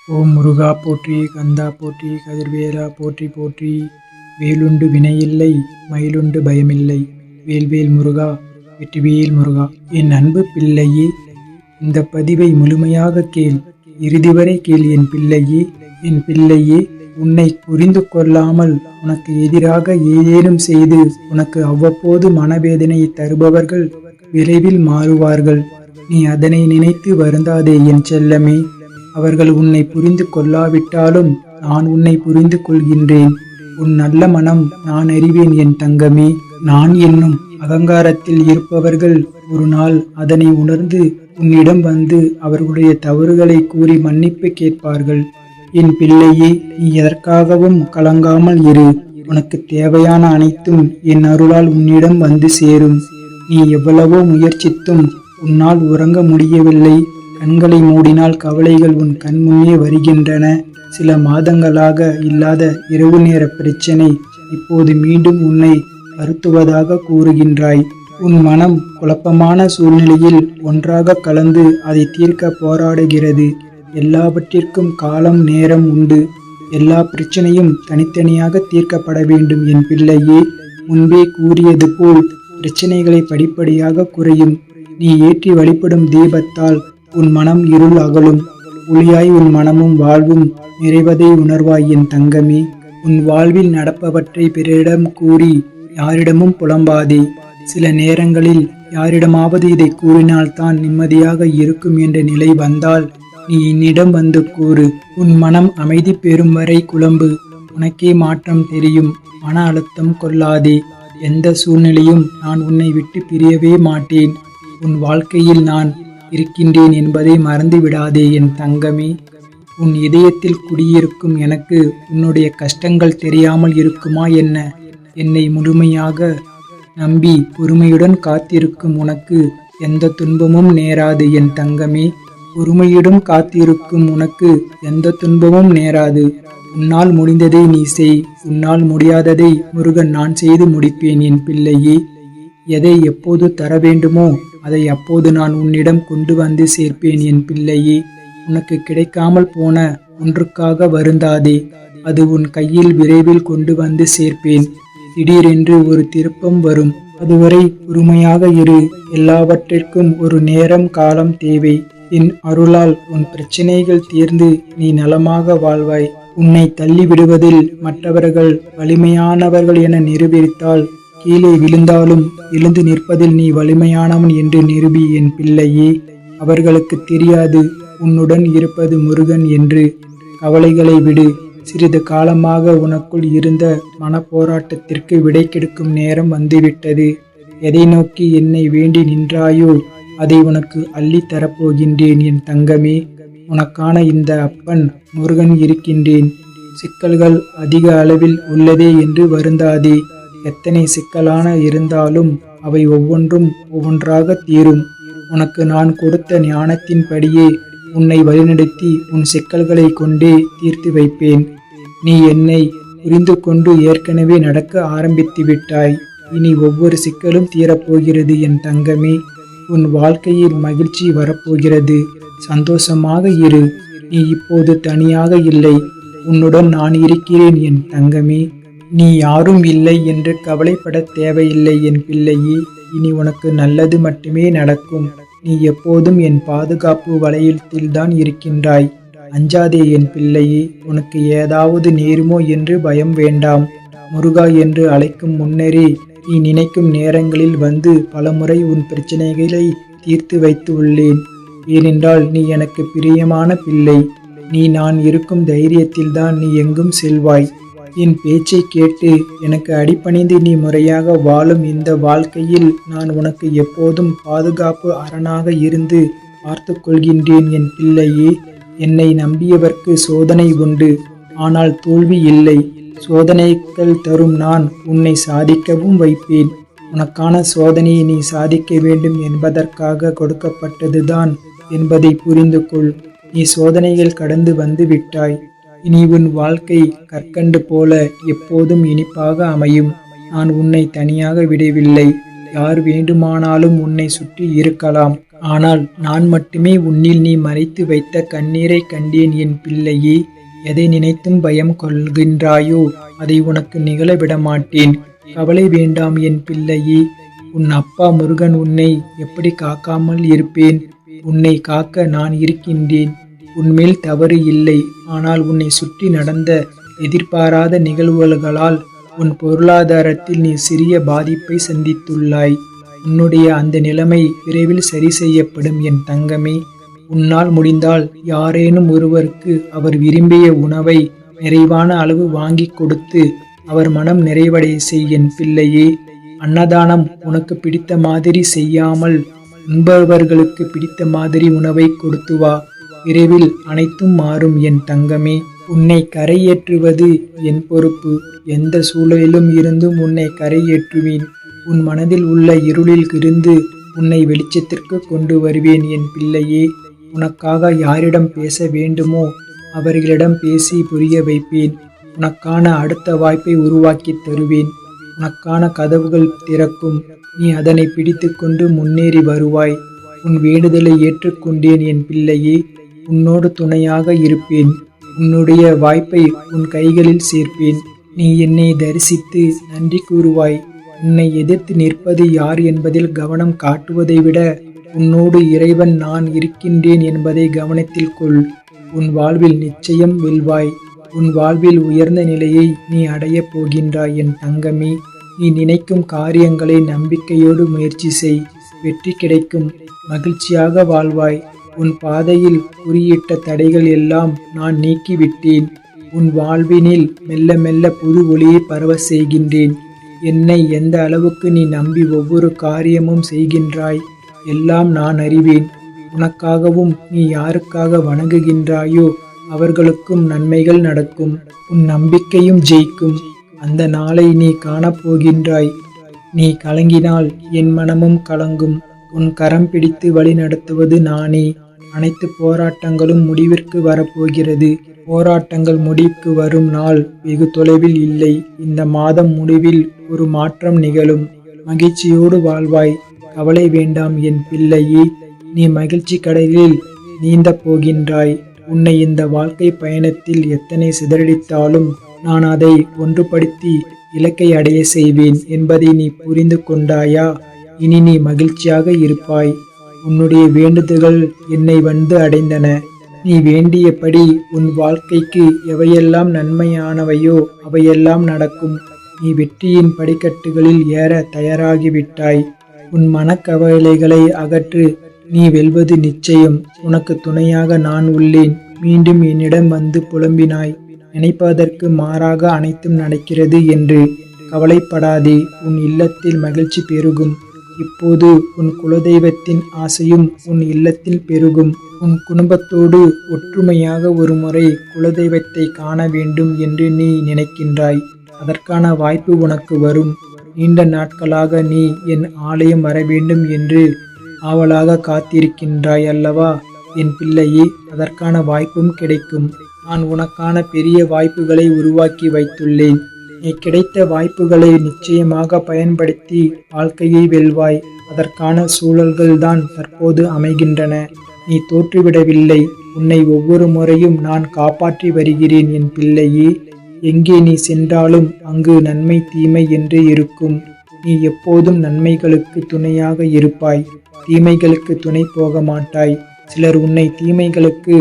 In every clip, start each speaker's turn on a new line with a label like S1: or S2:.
S1: ஓம் முருகா போற்றி, கந்தா போற்றி, கதிர்வேலா போற்றி போற்றி. வேலுண்டு வினையில்லை, மயிலுண்டு பயமில்லை. வேல்வேல் முருகா, வெற்றிவேல் முருகா. என் அன்பு பிள்ளையே, இந்த பதிவை முழுமையாக கேள், இறுதிவரை கேள் என் பிள்ளையே. என் பிள்ளையே, உன்னை புரிந்து கொள்ளாமல் உனக்கு எதிராக ஏதேனும் செய்து உனக்கு அவ்வப்போது மனவேதனையை தருபவர்கள் விரைவில் மாறுவார்கள். நீ அதனை நினைத்து வருந்தாதே என் செல்லமே. அவர்கள் உன்னை புரிந்து கொள்ளாவிட்டாலும் நான் உன்னை புரிந்து கொள்கின்றேன். உன் நல்ல மனம் நான் அறிவேன் என் தங்கமே. நான் என்னும் அகங்காரத்தில் இருப்பவர்கள் ஒரு நாள் அதனை உணர்ந்து உன்னிடம் வந்து அவர்களுடைய தவறுகளை கூறி மன்னிப்பு கேட்பார்கள். என் பிள்ளையே, நீ எதற்காகவும் கலங்காமல் இரு. உனக்கு தேவையான அனைத்தும் என் அருளால் உன்னிடம் வந்து சேரும். நீ எவ்வளவோ முயற்சித்தும் உன்னால் உறங்க முடியவில்லை. கண்களை மூடினால் கவலைகள் உன் கண் முன்னே வருகின்றன. சில மாதங்களாக இல்லாத இரவு நேர பிரச்சனை இப்போது மீண்டும் உன்னை வருத்துவதாக கூறுகின்றாய். உன் மனம் குழப்பமான சூழ்நிலையில் ஒன்றாக கலந்து அதை தீர்க்க போராடுகிறது. எல்லாவற்றிற்கும் காலம் நேரம் உண்டு. எல்லா பிரச்சனையும் தனித்தனியாக தீர்க்கப்பட வேண்டும் என் பிள்ளையே. முன்பே கூறியது போல் பிரச்சனைகளை படிப்படியாக குறையும். நீ ஏற்றி வழிபடும் தீபத்தால் உன் மனம் இருள் அகலும். ஒளியாய் உன் மனமும் வாழ்வும் நிறைவதை உணர்வாய் என் தங்கமே. உன் வாழ்வில் நடப்பவற்றை பிறரிடம் கூறி யாரிடமும் புலம்பாதே. சில நேரங்களில் யாரிடமாவது இதை கூறினால்தான் நிம்மதியாக இருக்கும் என்ற நிலை வந்தால் நீ என்னிடம் வந்து கூறு. உன் மனம் அமைதி பெறும் வரை குழம்பு. உனக்கே மாற்றம் தெரியும். மன அழுத்தம் கொள்ளாதே. எந்த சூழ்நிலையும் நான் உன்னை விட்டு பிரியவே மாட்டேன். உன் வாழ்க்கையில் நான் இருக்கின்றேன் என்பதை மறந்து விடாதே என் தங்கமே. உன் இதயத்தில் குடியிருக்கும் எனக்கு உன்னுடைய கஷ்டங்கள் தெரியாமல் இருக்குமா என்ன? என்னை முழுமையாக நம்பி பொறுமையுடன் காத்திருக்கும் உனக்கு எந்த துன்பமும் நேராது என் தங்கமே. பொறுமையுடன் காத்திருக்கும் உனக்கு எந்த துன்பமும் நேராது. உன்னால் முடிந்ததை நீ செய். உன்னால் முடியாததை முருகன் நான் செய்து முடிப்பேன் என் பிள்ளையே. எதை எப்போது தர வேண்டுமோ அதை அப்போது நான் உன்னிடம் கொண்டு வந்து சேர்ப்பேன் என் பிள்ளையே. உனக்கு கிடைக்காமல் போன ஒன்றுக்காக வருந்தாதே. அது உன் கையில் விரைவில் கொண்டு வந்து சேர்ப்பேன். திடீரென்று ஒரு திருப்பம் வரும். அதுவரை பொறுமையாக இரு. எல்லாவற்றிற்கும் ஒரு நேரம் காலம் தேவை. என் அருளால் உன் பிரச்சனைகள் தீர்ந்து நீ நலமாக வாழ்வாய். உன்னை தள்ளிவிடுவதில் மற்றவர்கள் வலிமையானவர்கள் என நிரூபித்தால் கீழே விழுந்தாலும் எழுந்து நிற்பதில் நீ வலிமையானவன் என்று நிரூபி என் பிள்ளையே. அவர்களுக்கு தெரியாது உன்னுடன் இருப்பது முருகன் என்று. கவலைகளை விடு. சிறிது காலமாக உனக்குள் இருந்த மனப்போராட்டத்திற்கு விடை கெடுக்கும் நேரம் வந்துவிட்டது. எதை நோக்கி என்னை வேண்டி நின்றாயோ அதை உனக்கு அள்ளி தரப்போகின்றேன் என் தங்கமே. உனக்கான இந்த அப்பன் முருகன் இருக்கின்றேன். சிக்கல்கள் அதிக அளவில் உள்ளதே என்று வருந்தாதே. எத்தனை சிக்கலான இருந்தாலும் அவை ஒவ்வொன்றும் ஒவ்வொன்றாக தீரும். உனக்கு நான் கொடுத்த ஞானத்தின்படியே உன்னை வழிநடத்தி உன் சிக்கல்களை கொண்டே தீர்த்து வைப்பேன். நீ என்னை புரிந்து கொண்டு ஏற்கனவே நடக்க ஆரம்பித்து விட்டாய். இனி ஒவ்வொரு சிக்கலும் தீரப்போகிறது என் தங்கமே. உன் வாழ்க்கையில் மகிழ்ச்சி வரப்போகிறது. சந்தோஷமாக இரு. நீ இப்போது தனியாக இல்லை. உன்னுடன் நான் இருக்கிறேன் என் தங்கமே. நீ யாரும் இல்லை என்று கவலைப்பட தேவையில்லை என் பிள்ளையே. இனி உனக்கு நல்லது மட்டுமே நடக்கும். நீ எப்போதும் என் பாதுகாப்பு வளையத்தில்தான் இருக்கின்றாய். அஞ்சாதே என் பிள்ளையே. உனக்கு ஏதாவது நேருமோ என்று பயம் வேண்டாம். முருகா என்று அழைக்கும் முன்னரே நீ நினைக்கும் நேரங்களில் வந்து பலமுறை உன் பிரச்சனைகளை தீர்த்து வைத்து உள்ளேன். ஏனென்றால் நீ எனக்கு பிரியமான பிள்ளை. நீ நான் இருக்கும் தைரியத்தில்தான் நீ எங்கும் செல்வாய். என் பேச்சை கேட்டு எனக்கு அடிபணிந்து நீ முறையாக வாழும் இந்த வாழ்க்கையில் நான் உனக்கு எப்போதும் பாதுகாப்பு அரணாக இருந்து பார்த்து கொள்கின்றேன் என் பிள்ளையே. என்னை நம்பியவர்க்கு சோதனை உண்டு, ஆனால் தோல்வி இல்லை. சோதனைகள் தரும் நான் உன்னை சாதிக்கவும் வைப்பேன். உனக்கான சோதனையை நீ சாதிக்க வேண்டும் என்பதற்காக கொடுக்கப்பட்டதுதான் என்பதை புரிந்து கொள். நீ சோதனைகள் கடந்து வந்து விட்டாய். இனி உன் வாழ்க்கை கற்கண்டு போல எப்போதும் இனிப்பாக அமையும். நான் உன்னை தனியாக விடவில்லை. யார் வேண்டுமானாலும் உன்னை சுற்றி இருக்கலாம். ஆனால் நான் மட்டுமே உன்னில் நீ மறைத்து வைத்த கண்ணீரை கண்டேன் என் பிள்ளையே. எதை நினைத்தும் பயம் கொள்கின்றாயோ அதை உனக்கு நிகழ விடமாட்டேன். கவலை வேண்டாம் என் பிள்ளையே. உன் அப்பா முருகன் உன்னை எப்படி காக்காமல் இருப்பேன்? உன்னை காக்க நான் இருக்கின்றேன். உன்மேல் தவறு இல்லை. ஆனால் உன்னை சுற்றி நடந்த எதிர்பாராத நிகழ்வுகளால் உன் பொருளாதாரத்தில் நீ சிறிய பாதிப்பை சந்தித்துள்ளாய். உன்னுடைய அந்த நிலைமை விரைவில் சரி செய்யப்படும் என் தங்கமே. உன்னால் முடிந்தால் யாரேனும் ஒருவருக்கு அவர் விரும்பிய உணவை நிறைவான அளவு வாங்கி கொடுத்து அவர் மனம் நிறைவடைய செய் என் பிள்ளையே. அன்னதானம் உனக்கு பிடித்த மாதிரி செய்யாமல் உண்பவர்களுக்கு பிடித்த மாதிரி உணவை கொடுத்து வா. விரைவில் அனைத்தும் மாறும் என் தங்கமே. உன்னை கரையேற்றுவது என் பொறுப்பு. எந்த சூழலிலும் இருந்தும் உன்னை கரையேற்றுவேன். உன் மனதில் உள்ள இருளில் இருந்து உன்னை வெளிச்சத்திற்கு கொண்டு வருவேன் என் பிள்ளையே. உனக்காக யாரிடம் பேச வேண்டுமோ அவர்களிடம் பேசி புரிய வைப்பேன். உனக்கான அடுத்த வாய்ப்பை உருவாக்கி தருவேன். உனக்கான கதவுகள் திறக்கும். நீ அதனை பிடித்து கொண்டு முன்னேறி வருவாய். உன் வேண்டுதலை ஏற்றுக்கொண்டேன் என் பிள்ளையே. உன்னோடு துணையாக இருப்பேன். உன்னுடைய வாய்ப்பை உன் கைகளில் சேர்ப்பேன். நீ என்னை தரிசித்து நன்றி கூறுவாய். உன்னை எதிர்த்து நிற்பது யார் என்பதில் கவனம் காட்டுவதை விட உன்னோடு இறைவன் நான் இருக்கின்றேன் என்பதை கவனத்தில் கொள். உன் வாழ்வில் நிச்சயம் வெல்வாய். உன் வாழ்வில் உயர்ந்த நிலையை நீ அடையப் போகின்றாய் என் தங்கமே. நீ நினைக்கும் காரியங்களை நம்பிக்கையோடு முயற்சி செய். வெற்றி கிடைக்கும். மகிழ்ச்சியாக வாழ்வாய். உன் பாதையில் குறியிட்ட தடைகள் எல்லாம் நான் நீக்கிவிட்டேன். உன் வாழ்வினில் மெல்ல மெல்ல புது ஒளியை பரவ செய்கின்றேன். என்னை எந்த அளவுக்கு நீ நம்பி ஒவ்வொரு காரியமும் செய்கின்றாய் எல்லாம் நான் அறிவேன். உனக்காகவும் நீ யாருக்காக வணங்குகின்றாயோ அவர்களுக்கும் நன்மைகள் நடக்கும். உன் நம்பிக்கையும் ஜெயிக்கும். அந்த நாளை நீ காணப்போகின்றாய். நீ கலங்கினால் என் மனமும் கலங்கும். உன் கரம் பிடித்து வழி நடத்துவது நானே. அனைத்து போராட்டங்களும் முடிவிற்கு வரப்போகிறது. போராட்டங்கள் முடிவுக்கு வரும் நாள் வெகு தொலைவில் இல்லை. இந்த மாதம் முடிவில் ஒரு மாற்றம் நிகழும். மகிழ்ச்சியோடு வாழ்வாய். கவலை வேண்டாம் என் பிள்ளையே. நீ மகிழ்ச்சி கடலில் நீந்த போகின்றாய். உன்னை இந்த வாழ்க்கை பயணத்தில் எத்தனை சிதறடித்தாலும் நான் அதை ஒன்றுபடுத்தி இலக்கை அடைய செய்வேன் என்பதை நீ புரிந்து கொண்டாயா? இனி நீ மகிழ்ச்சியாக இருப்பாய். உன்னுடைய வேண்டுதல்கள் என்னை வந்து அடைந்தன. நீ வேண்டியபடி உன் வாழ்க்கைக்கு எவையெல்லாம் நன்மையானவையோ அவையெல்லாம் நடக்கும். நீ வெற்றியின் படிக்கட்டுகளில் ஏற தயாராகிவிட்டாய். உன் மனக்கவலைகளை அகற்று. நீ வெல்வது நிச்சயம். உனக்கு துணையாக நான் உள்ளேன். மீண்டும் என்னிடம் வந்து புலம்பினாய். நினைப்பதற்கு மாறாக அனைத்தும் நடக்கிறது என்று கவலைப்படாதே. உன் இல்லத்தில் மகிழ்ச்சி பெருகும். இப்போது உன் குலதெய்வத்தின் ஆசையும் உன் இல்லத்தில் பெருகும். உன் குடும்பத்தோடு ஒற்றுமையாக ஒரு முறை குலதெய்வத்தை காண வேண்டும் என்று நீ நினைக்கின்றாய். அதற்கான வாய்ப்பு உனக்கு வரும். நீண்ட நாட்களாக நீ என் ஆலயம் வர வேண்டும் என்று ஆவலாக காத்திருக்கின்றாய் அல்லவா என் பிள்ளையே? அதற்கான வாய்ப்பும் கிடைக்கும். நான் உனக்கான பெரிய வாய்ப்புகளை உருவாக்கி வைத்துள்ளேன். நீ கிடைத்த வாய்ப்புகளை நிச்சயமாக பயன்படுத்தி வாழ்க்கையை வெல்வாய். அதற்கான சூழல்கள்தான் தற்போது அமைகின்றன. நீ தோற்றுவிடவில்லை. உன்னை ஒவ்வொரு முறையும் நான் காப்பாற்றி வருகிறேன் என் பிள்ளையே. எங்கே நீ சென்றாலும் அங்கு நன்மை தீமை என்று இருக்கும். நீ எப்போதும் நன்மைகளுக்கு துணையாக இருப்பாய். தீமைகளுக்கு துணை போக மாட்டாய். சிலர் உன்னை தீமைகளுக்கு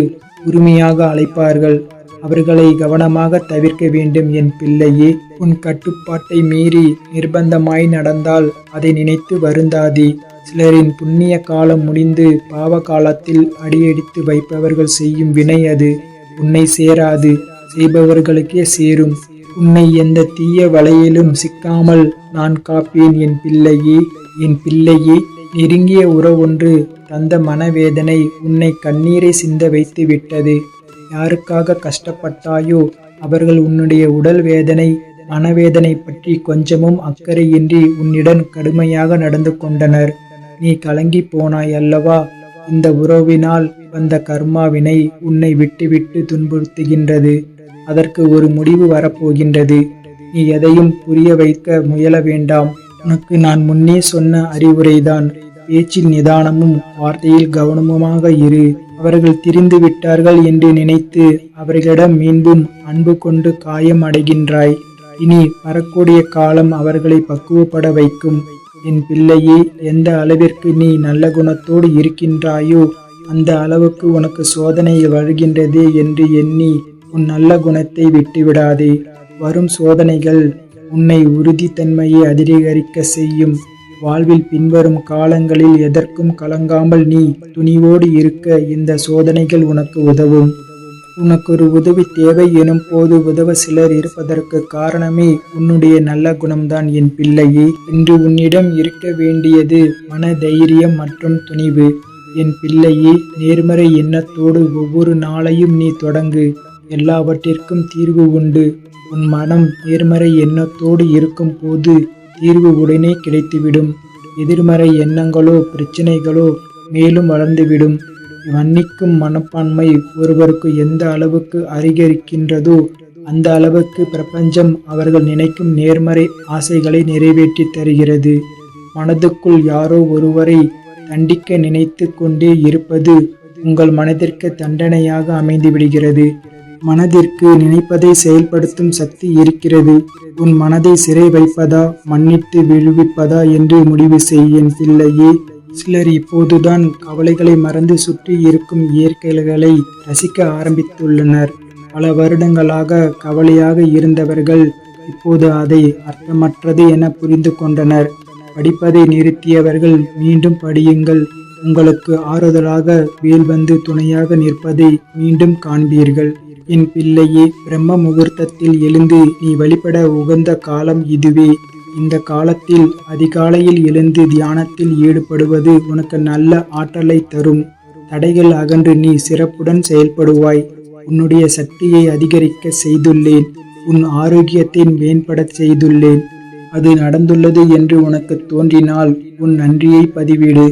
S1: உரிமையாக அழைப்பார்கள். அவர்களை கவனமாக தவிர்க்க வேண்டும் என் பிள்ளையே. உன் கட்டுப்பாட்டை மீறி நிர்பந்தமாய் நடந்தால் அதை நினைத்து வருந்தாதே. சிலரின் புண்ணிய காலம் முடிந்து பாவ காலத்தில் அடியெடுத்து வைப்பவர்கள் செய்யும் வினை அது உன்னை சேராது. செய்பவர்களுக்கே சேரும். உன்னை எந்த தீய வலையிலும் சிக்காமல் நான் காப்பேன் என் பிள்ளையே. என் பிள்ளையே, நெருங்கிய உறவொன்று தந்த மனவேதனை உன்னை கண்ணீரை சிந்த வைத்து விட்டது. யாருக்காக கஷ்டப்பட்டாயோ அவர்கள் உன்னுடைய உடல் வேதனை மனவேதனை பற்றி கொஞ்சமும் அக்கறையின்றி உன்னிடம் கடுமையாக நடந்து கொண்டனர். நீ கலங்கி போனாய் அல்லவா? இந்த உறவினால் வந்த கர்மாவினை உன்னை விட்டு துன்புறுத்துகின்றது. அதற்கு ஒரு முடிவு வரப்போகின்றது. நீ எதையும் புரிய வைக்க முயல வேண்டாம். உனக்கு நான் முன்னே சொன்ன அறிவுரைதான். பேச்சில் நிதானமும் வார்த்தையில் கவனமுமாக இரு. அவர்கள் திரிந்து விட்டார்கள் என்று நினைத்து அவர்களிடம் மீண்டும் அன்பு கொண்டு காயம் அடைகின்றாய். இனி வரக்கூடிய காலம் அவர்களை பக்குவப்பட வைக்கும். என் பிள்ளையே, எந்த அளவிற்கு நீ நல்ல குணத்தோடு இருக்கின்றாயோ அந்த அளவுக்கு உனக்கு சோதனை வருகின்றதே என்று எண்ணி உன் நல்ல குணத்தை விட்டுவிடாதே. வரும் சோதனைகள் உன்னை உறுதித்தன்மையை அதிகரிக்க செய்யும். வாழ்வில் பின்வரும் காலங்களில் எதற்கும் கலங்காமல் நீ துணிவோடு இருக்க இந்த சோதனைகள் உனக்கு உதவும். உனக்கு ஒரு உதவி தேவை எனும் போது உதவ சிலர் இருப்பதற்கு காரணமே உன்னுடைய நல்ல குணம்தான் என் பிள்ளையே. இன்று உன்னிடம் இருக்க வேண்டியது மன தைரியம் மற்றும் துணிவு. என் பிள்ளையே, நேர்மறை எண்ணத்தோடு ஒவ்வொரு நாளையும் நீ தொடங்கு. எல்லாவற்றிற்கும் தீர்வு உண்டு. உன் மனம் நேர்மறை எண்ணத்தோடு இருக்கும் போது தீர்வு உடனே கிடைத்துவிடும். எதிர்மறை எண்ணங்களோ பிரச்சனைகளோ மேலும் வளர்ந்துவிடும். மன்னிக்கும் மனப்பான்மை ஒருவருக்கு எந்த அளவுக்கு அதிகரிக்கின்றதோ அந்த அளவுக்கு பிரபஞ்சம் அவர்கள் நினைக்கும் நேர்மறை ஆசைகளை நிறைவேற்றி தருகிறது. மனதுக்குள் யாரோ ஒருவரை தண்டிக்க நினைத்து கொண்டே இருப்பது உங்கள் மனதிற்கு தண்டனையாக அமைந்து விடுகிறது. மனதிற்கு நினைப்பதை செயல்படுத்தும் சக்தி இருக்கிறது. உன் மனதை சிறை வைப்பதா மன்னித்து விழுவிப்பதா என்று முடிவு செய் என் பிள்ளையே. சிலர் இப்போதுதான் கவலைகளை மறந்து சுற்றி இருக்கும் இயற்கைகளை ரசிக்க ஆரம்பித்துள்ளனர். பல வருடங்களாக கவலையாக இருந்தவர்கள் இப்போது அதை அர்த்தமற்றது என புரிந்து கொண்டனர். படிப்பதை நிறுத்தியவர்கள் மீண்டும் படியுங்கள். உங்களுக்கு ஆறுதலாக வேல் வந்து துணையாக நிற்பதை மீண்டும் காண்பீர்கள். என் பிள்ளையே, பிரம்ம முகூர்த்தத்தில் எழுந்து நீ வழிபட உகந்த காலம் இதுவே. இந்த காலத்தில் அதிகாலையில் எழுந்து தியானத்தில் ஈடுபடுவது உனக்கு நல்ல ஆற்றலை தரும். தடைகள் அகன்று நீ சிறப்புடன் செயல்படுவாய். உன்னுடைய சக்தியை அதிகரிக்க செய்துள்ளேன். உன் ஆரோக்கியத்தை மேம்படச் செய்துள்ளேன். அது நடந்துள்ளது என்று உனக்கு தோன்றினால் உன் நன்றியை பதிவிடு.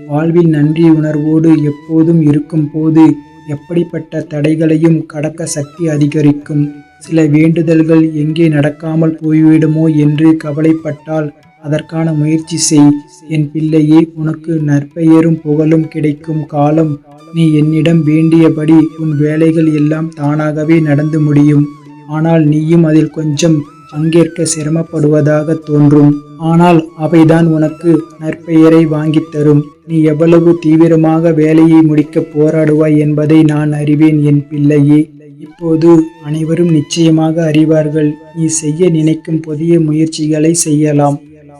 S1: வாழ்வில் நன்றி உணர்வோடு எப்போதும் இருக்கும் போது எப்படிப்பட்ட தடைகளையும் கடக்க சக்தி அதிகரிக்கும். சில வேண்டுதல்கள் எங்கே நடக்காமல் போய்விடுமோ என்று கவலைப்பட்டால் அதற்கான முயற்சி செய். என் பிள்ளையே, உனக்கு நற்பெயரும் புகழும் கிடைக்கும் காலம். நீ என்னிடம் வேண்டியபடி உன் வேலைகள் எல்லாம் தானாகவே நடந்து முடியும். ஆனால் நீயும் அதில் கொஞ்சம் பங்கேற்க சிரமப்படுவதாக தோன்றும். ஆனால் அவைதான் உனக்கு நற்பெயரை வாங்கித் தரும். நீ எவ்வளவு தீவிரமாக வேலையை முடிக்க போராடுவாய் என்பதை நான் அறிவேன் என் பிள்ளையே. இப்போது அனைவரும் நிச்சயமாக அறிவார்கள். நீ செய்ய நினைக்கும் புதிய முயற்சிகளை செய்யலாம்.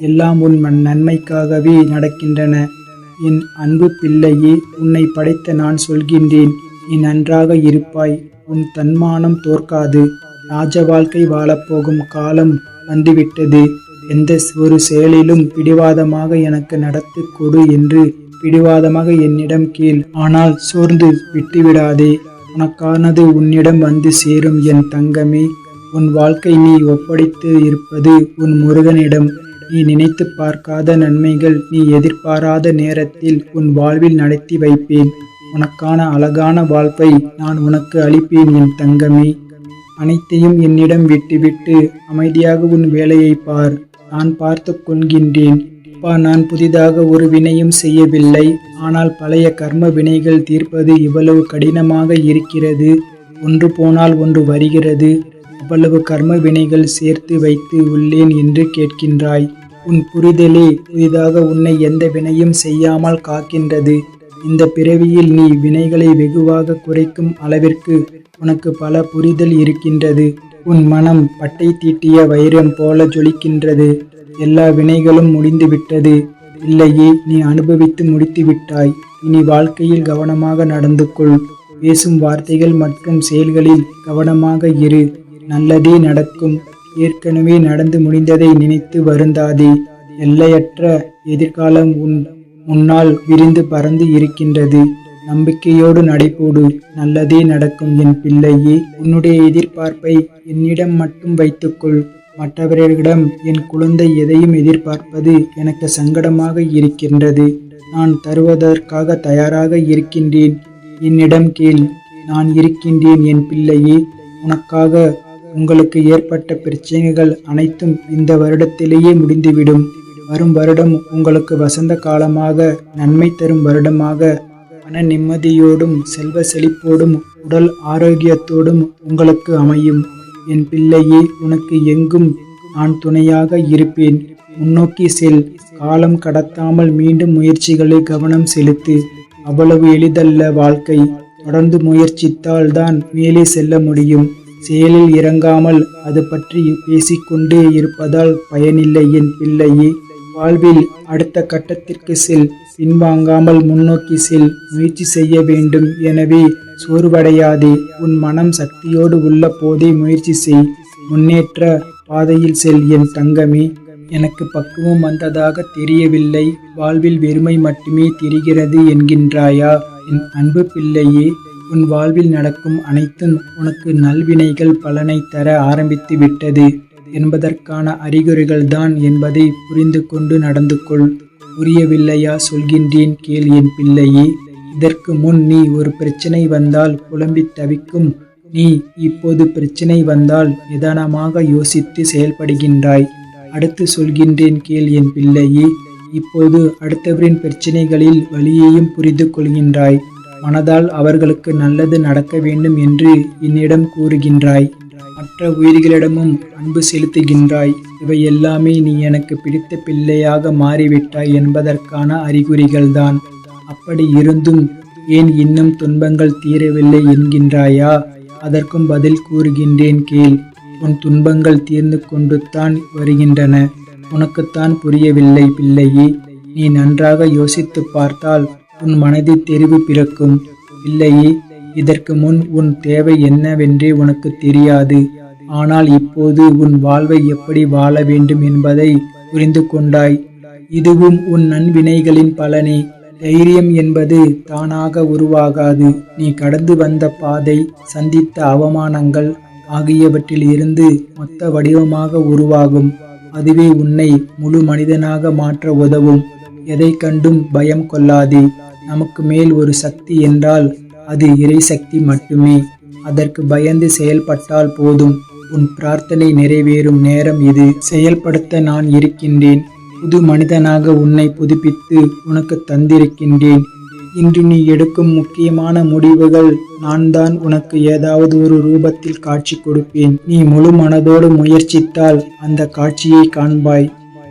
S1: எல்லாம் உன் நன்மைக்காகவே நடக்கின்றன. என் அன்பு பிள்ளையே, உன்னை படைத்த நான் சொல்கின்றேன், நீ நன்றாக இருப்பாய். உன் தன்மானம் தோற்காது. ராஜ வாழ்க்கை வாழப்போகும் காலம் வந்துவிட்டது. எந்த ஒரு செயலிலும் பிடிவாதமாக எனக்கு நடத்தி கொடு என்று பிடிவாதமாக என்னிடம் கேள். ஆனால் சோர்ந்து விட்டுவிடாதே. உனக்கானது உன்னிடம் வந்து சேரும் என் தங்கமே. உன் வாழ்க்கை நீ ஒப்படைத்து இருப்பது உன் முருகனிடம். நீ நினைத்து பார்க்காத நன்மைகள் நீ எதிர்பாராத நேரத்தில் உன் வாழ்வில் நடத்தி வைப்பேன். உனக்கான அழகான வாழ்வை நான் உனக்கு அளிப்பேன் என் தங்கமே. அனைத்தையும் என்னிடம் விட்டுவிட்டு அமைதியாக உன் வேலையை பார். நான் பார்த்து கொள்கின்றேன். நான் புதிதாக ஒரு வினையும் செய்யவில்லை. ஆனால் பழைய கர்ம வினைகள் தீர்ப்பது இவ்வளவு கடினமாக இருக்கிறது. ஒன்று போனால் ஒன்று வருகிறது. அவ்வளவு கர்ம வினைகள் சேர்த்து வைத்து உள்ளேன் என்று கேட்கின்றாய். உன் புரிதலே புதிதாக உன்னை எந்த வினையும் செய்யாமல் காக்கின்றது. இந்த பிறவியில் நீ வினைகளை வெகுவாக குறைக்கும் அளவிற்கு உனக்கு பல புரிதல் இருக்கின்றது. உன் மனம் பட்டை தீட்டிய வைரம் போல ஜொலிக்கின்றது. எல்லா வினைகளும் முடிந்துவிட்டது. இல்லையே, நீ அனுபவித்து முடித்து விட்டாய். இனி வாழ்க்கையில் கவனமாக நடந்து கொள். பேசும் வார்த்தைகள் மற்றும் செயல்களில் கவனமாக இரு. நல்லதே நடக்கும். ஏற்கனவே நடந்து முடிந்ததை நினைத்து வருந்தாதே. எல்லையற்ற எதிர்காலம் உன் முன்னால் விரிந்து பறந்து இருக்கின்றது. நம்பிக்கையோடு நடைபோடு. நல்லதே நடக்கும் என் பிள்ளையே. உன்னுடைய எதிர்பார்ப்பை என்னிடம் மட்டும் வைத்துக்கொள். மற்றவர்களிடம் என் குழந்தை எதையும் எதிர்பார்ப்பது எனக்கு சங்கடமாக இருக்கின்றது. நான் தருவதற்காக தயாராக இருக்கின்றேன். என்னிடம் கேள். நான் இருக்கின்றேன் என் பிள்ளையே. உனக்காக உங்களுக்கு ஏற்பட்ட பிரச்சனைகள் அனைத்தும் இந்த வருடத்திலேயே முடிந்துவிடும். வரும் வருடம் உங்களுக்கு வசந்த காலமாக, நன்மை தரும் வருடமாக, மன நிம்மதியோடும் செல்வ செழிப்போடும் உடல் ஆரோக்கியத்தோடும் உங்களுக்கு அமையும். என் பிள்ளையே, உனக்கு எங்கும் நான் துணையாக இருப்பேன். முன்னோக்கி செல். காலம் கடத்தாமல் மீண்டும் முயற்சிகளை கவனம் செலுத்து. அவ்வளவு எளிதல்ல வாழ்க்கை. தொடர்ந்து முயற்சித்தால் தான் மேலே செல்ல முடியும். செயலில் இறங்காமல் அது பற்றி பேசிக்கொண்டே இருப்பதால் பயனில்லை என் பிள்ளையே. வாழ்வில் அடுத்த கட்டத்திற்கு செல். பின்வாங்காமல் முன்னோக்கி செல். முயற்சி செய்ய வேண்டும். எனவே சோர்வடையாதே. உன் மனம் சக்தியோடு உள்ள போதே முயற்சி செய். முன்னேற்ற பாதையில் செல் என் தங்கமே. எனக்கு பக்குவம் வந்ததாக தெரியவில்லை, வாழ்வில் வெறுமை மட்டுமே தெரிகிறது என்கின்றாயா? என் அன்பு பிள்ளையே, உன் வாழ்வில் நடக்கும் அனைத்தும் உனக்கு நல்வினைகள் பலனை தர ஆரம்பித்து விட்டது என்பதற்கான அறிகுறிகள்தான் என்பதை புரிந்து கொண்டு நடந்து கொள். புரியவில்லையா? சொல்கின்றேன் கேள் என் பிள்ளையே. இதற்கு முன் நீ ஒரு பிரச்சனை வந்தால் புலம்பி தவிக்கும் நீ இப்போது பிரச்சனை வந்தால் நிதானமாக யோசித்து செயல்படுகின்றாய். அடுத்து சொல்கின்றேன் கேள் என் பிள்ளையே. இப்போது அடுத்தவரின் பிரச்சனைகளில் வலியையும் புரிந்து கொள்கின்றாய். மனதால் அவர்களுக்கு நல்லது நடக்க வேண்டும் என்று என்னிடம் கூறுகின்றாய். மற்ற உயிர்களிடமும் அன்பு செலுத்துகின்றாய். இவை எல்லாமே நீ எனக்கு பிடித்த பிள்ளையாக மாறிவிட்டாய் என்பதற்கான அறிகுறிகள்தான். அப்படி இருந்தும் ஏன் இன்னும் துன்பங்கள் தீரவில்லை என்கின்றாயா? அதற்கும் பதில் கூறுகின்றேன் கேள். உன் துன்பங்கள் தீர்ந்து கொண்டுத்தான் வருகின்றன. உனக்குத்தான் புரியவில்லை பிள்ளையே. நீ நன்றாக யோசித்து பார்த்தால் உன் மனதில் தெரிவு பிறக்கும். பிள்ளையே, இதற்கு முன் உன் தேவை என்னவென்றே உனக்கு தெரியாது. ஆனால் இப்போது உன் வாழ்வை எப்படி வாழ வேண்டும் என்பதை புரிந்து கொண்டாய். இதுவும் உன் நன்வினைகளின் பலனே. தைரியம் என்பது தானாக உருவாகாது. நீ கடந்து வந்த பாதை, சந்தித்த அவமானங்கள் ஆகியவற்றில் இருந்து மொத்த வடிவமாக உருவாகும். அதுவே உன்னை முழு மனிதனாக மாற்ற உதவும். எதை கண்டும் பயம் கொள்ளாதே. நமக்கு மேல் ஒரு சக்தி என்றால் அது இறை சக்தி மட்டுமே. அதற்கு பயந்து செயல்பட்டால் போதும். உன் பிரார்த்தனை நிறைவேறும் நேரம் இது. செயல்படுத்த நான் இருக்கின்றேன். புது மனிதனாக உன்னை புதுப்பித்து உனக்கு தந்திருக்கின்றேன். இன்று நீ எடுக்கும் முக்கியமான முடிவுகள் நான் தான் உனக்கு ஏதாவது ஒரு ரூபத்தில் காட்சி கொடுப்பேன். நீ முழு மனதோடு முயற்சித்தால் அந்த காட்சியை காண்பாய்.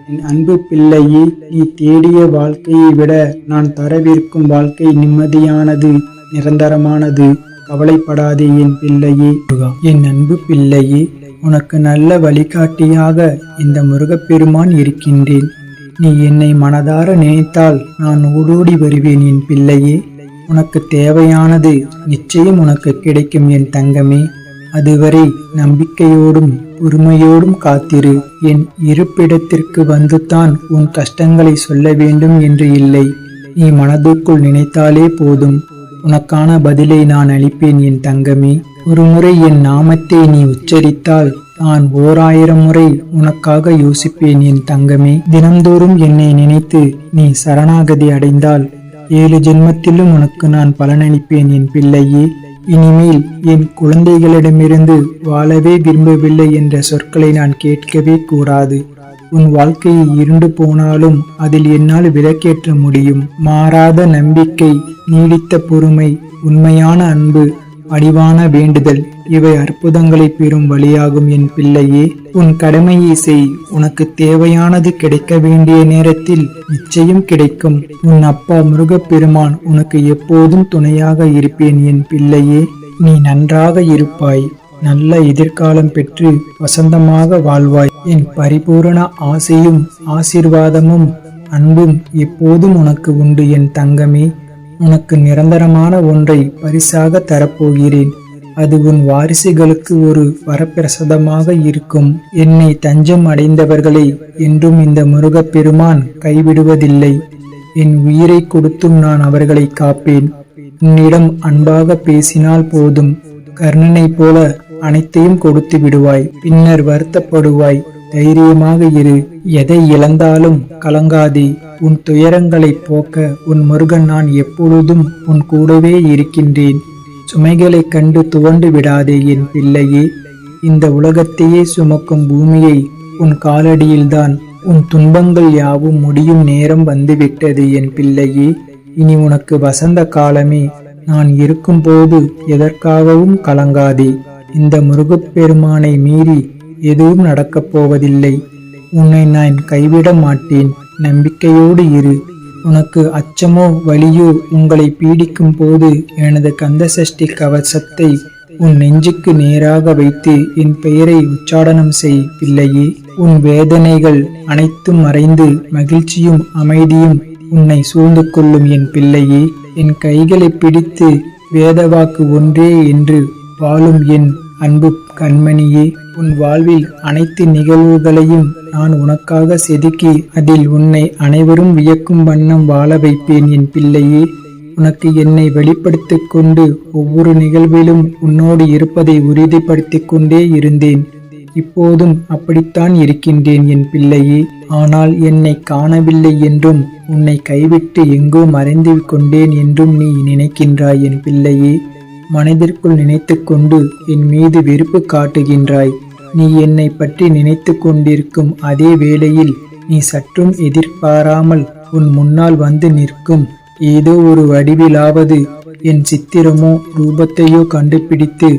S1: என் அன்பு பிள்ளையே, நீ தேடிய வாழ்க்கையை விட நான் தரவிருக்கும் வாழ்க்கை நிம்மதியானது, நிரந்தரமானது. கவலைப்படாதே என் பிள்ளையே. என் அன்பு பிள்ளையே, உனக்கு நல்ல வழிகாட்டியாக இந்த முருகப்பெருமான் இருக்கின்றேன். நீ என்னை மனதார நினைத்தால் நான் ஓடோடி வருவேன் என் பிள்ளையே. உனக்கு தேவையானது நிச்சயம் உனக்கு கிடைக்கும் என் தங்கமே. அதுவரை நம்பிக்கையோடும் பொறுமையோடும் காத்திரு. என் இருப்பிடத்திற்கு வந்துதான் உன் கஷ்டங்களை சொல்ல வேண்டும் என்று இல்லை. நீ மனதுக்குள் நினைத்தாலே போதும். உனக்கான பதிலை நான் அளிப்பேன் என் தங்கமே. ஒரு முறை என் நாமத்தை நீ உச்சரித்தால் நான் 1000 முறை உனக்காக யோசிப்பேன் என் தங்கமே. தினந்தோறும் என்னை நினைத்து நீ சரணாகதி அடைந்தால் 7 ஜென்மத்திலும் உனக்கு நான் பலனளிப்பேன் என் பிள்ளையே. இனிமேல் என் குழந்தைகளிடமிருந்து வாழவே விரும்பவில்லை என்ற சொற்களை நான் கேட்கவே கூடாது. உன் வாழ்க்கையை இருண்டு போனாலும் அதில் என்னால் விளக்கேற்ற முடியும். மாறாத நம்பிக்கை, நீடித்த பொறுமை, உண்மையான அன்பு, அடிவான வேண்டுதல், இவை அற்புதங்களை பெறும் வழியாகும் என் பிள்ளையே. உன் கடமையை செய். உனக்கு தேவையானது கிடைக்க வேண்டிய நேரத்தில் நிச்சயம் கிடைக்கும். உன் அப்பா முருகப்பெருமான் உனக்கு எப்போதும் துணையாக இருப்பேன் என் பிள்ளையே. நீ நன்றாக இருப்பாய். நல்ல எதிர்காலம் பெற்று வசந்தமாக வாழ்வாய். என் பரிபூரண ஆசையும் ஆசீர்வாதமும் அன்பும் எப்போதும் உனக்கு உண்டு என் தங்கமே. உனக்கு நிரந்தரமான ஒன்றை பரிசாக தரப்போகிறேன். அது உன் வாரிசுகளுக்கு ஒரு வரப்பிரசாதமாக இருக்கும். என்னை தஞ்சம் அடைந்தவர்களை என்றும் இந்த முருகப்பெருமான் கைவிடுவதில்லை. என் உயிரை கொடுத்தும் நான் அவர்களை காப்பேன். உன்னிடம் அன்பாக பேசினால் போதும், கர்ணனை போல அனைத்தையும் கொடுத்து விடுவாய். பின்னர் வருத்தப்படுவாய். தைரியமாக இரு. எதை இழந்தாலும் கலங்காதே. உன் துயரங்களை போக்க உன் முருகன் நான் எப்பொழுதும் உன் கூடவே இருக்கின்றேன். சுமைகளை கண்டு துவண்டு விடாதே என் பிள்ளையே. இந்த உலகத்தையே சுமக்கும் பூமியை உன் காலடியில்தான் உன் துன்பங்கள் யாவும் முடியும் நேரம் வந்துவிட்டது என் பிள்ளையே. இனி உனக்கு வசந்த காலமே. நான் இருக்கும்போது எதற்காகவும் கலங்காதே. இந்த முருகப்பெருமானை மீறி எதுவும் நடக்கப் போவதில்லை. உன்னை நான் கைவிட மாட்டேன். நம்பிக்கையோடு இரு. உனக்கு அச்சமோ வலியோ உங்களை பீடிக்கும் போது எனது கந்தசஷ்டி கவசத்தை உன் நெஞ்சுக்கு நேராக வைத்து என் பெயரை உச்சாடனம் செய் பிள்ளையே. உன் வேதனைகள் அனைத்தும் மறைந்து மகிழ்ச்சியும் அமைதியும் உன்னை சூழ்ந்து கொள்ளும் என் பிள்ளையே. என் கைகளை பிடித்து வேதவாக்கு ஒன்றே என்று வாழும் என் அன்பு கண்மணியே. உன் வாழ்வில் அனைத்து நிகழ்வுகளையும் நான் உனக்காக செதுக்கி அதில் உன்னை அனைவரும் வியக்கும் வண்ணம் வாழ வைப்பேன் என் பிள்ளையே. உனக்கு என்னை வெளிப்படுத்திக் கொண்டு ஒவ்வொரு நிகழ்விலும் உன்னோடு இருப்பதை உறுதிப்படுத்திக் கொண்டே இருந்தேன். இப்போதும் அப்படித்தான் இருக்கின்றேன் என் பிள்ளையே. ஆனால் என்னை காணவில்லை என்றும் உன்னை கைவிட்டு எங்கோ மறைந்து கொண்டேன் என்றும் நீ நினைக்கின்றாய் என் பிள்ளையே. மனதிற்குள் நினைத்து கொண்டு என் மீது வெறுப்பு காட்டுகின்றாய். நீ என்னை பற்றி நினைத்து கொண்டிருக்கும் அதே வேளையில் நீ சற்றும் எதிர்பாராமல் உன் முன்னால் வந்து நிற்கும் ஏதோ ஒரு வடிவிலாவது என் சித்திரமோ ரூபத்தையோ கண்டுபிடித்து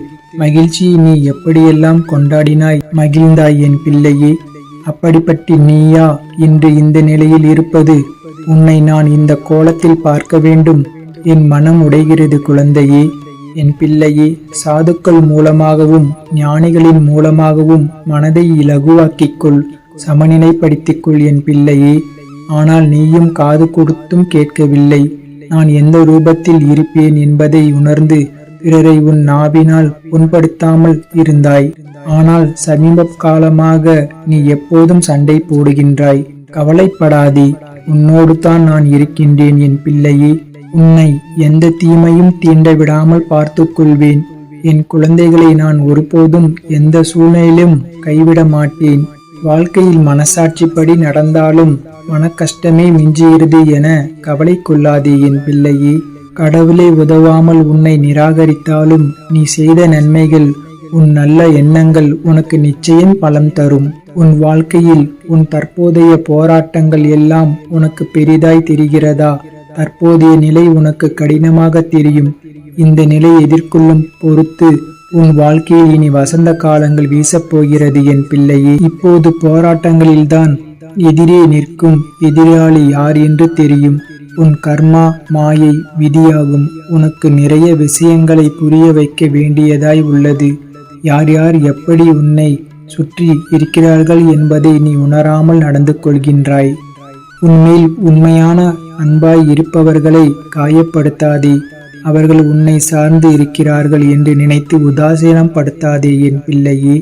S1: மகிழ்ச்சியை நீ எப்படியெல்லாம் கொண்டாடினாய் மகிழ்ந்தாய் என் பிள்ளையே. அப்படிப்பட்ட நீயா இன்று இந்த நிலையில் இருப்பது? உன்னை நான் இந்த கோலத்தில் பார்க்க வேண்டும். என் மனம் உடைகிறது குழந்தையே. என் பிள்ளையே, சாதுக்கள் மூலமாகவும் ஞானிகளின் மூலமாகவும் மனதை இலகுவாக்கிக்கொள், சமநிலைப்படுத்திக்கொள் என் பிள்ளையே. ஆனால் நீயும் காது கொடுத்தும் கேட்கவில்லை. நான் எந்த ரூபத்தில் இருப்பேன் என்பதை உணர்ந்து பிறரை உன் நாவினால் புண்படுத்தாமல் இருந்தாய். ஆனால் சமீப காலமாக நீ எப்போதும் சண்டை போடுகின்றாய். கவலைப்படாதே, உன்னோடு தான் நான் இருக்கின்றேன் என் பிள்ளையே. உன்னை எந்த தீமையும் தீண்ட விடாமல் பார்த்து கொள்வேன். என் குழந்தைகளை நான் ஒருபோதும் எந்த சூழ்நிலையிலும் கைவிட மாட்டேன். வாழ்க்கையில் மனசாட்சிப்படி நடந்தாலும் மனக்கஷ்டமே மிஞ்சுகிறது என கவலை கொள்ளாதே என் பிள்ளையே. கடவுளை உதவாமல் உன்னை நிராகரித்தாலும் நீ செய்த நன்மைகள், உன் நல்ல எண்ணங்கள் உனக்கு நிச்சயம் பலன் தரும். உன் வாழ்க்கையில் உன் தற்போதைய போராட்டங்கள் எல்லாம் உனக்கு பெரிதாய் தெரிகிறதா? தற்போதைய நிலை உனக்கு கடினமாக தெரியும். இந்த நிலை எதிர்கொள்ளும் பொறுத்து உன் வாழ்க்கையில் இனி வசந்த காலங்கள் வீசப்போகிறது என் பிள்ளையே. இப்போது போராட்டங்களில்தான் எதிரே நிற்கும் எதிராளி யார் என்று தெரியும். உன் கர்மா மாயை விதியாகும். உனக்கு நிறைய விஷயங்களை புரிய வைக்க வேண்டியதாய் உள்ளது. யார் யார் எப்படி உன்னை சுற்றி இருக்கிறார்கள் என்பதை நீ உணராமல் நடந்து கொள்கின்றாய். உன்மேல் உண்மையான அன்பாய் இருப்பவர்களை காயப்படுத்தாதே. அவர்கள் உன்னை சார்ந்து இருக்கிறார்கள் என்று நினைத்து உதாசீனம் படுத்தாதே என் பிள்ளையே.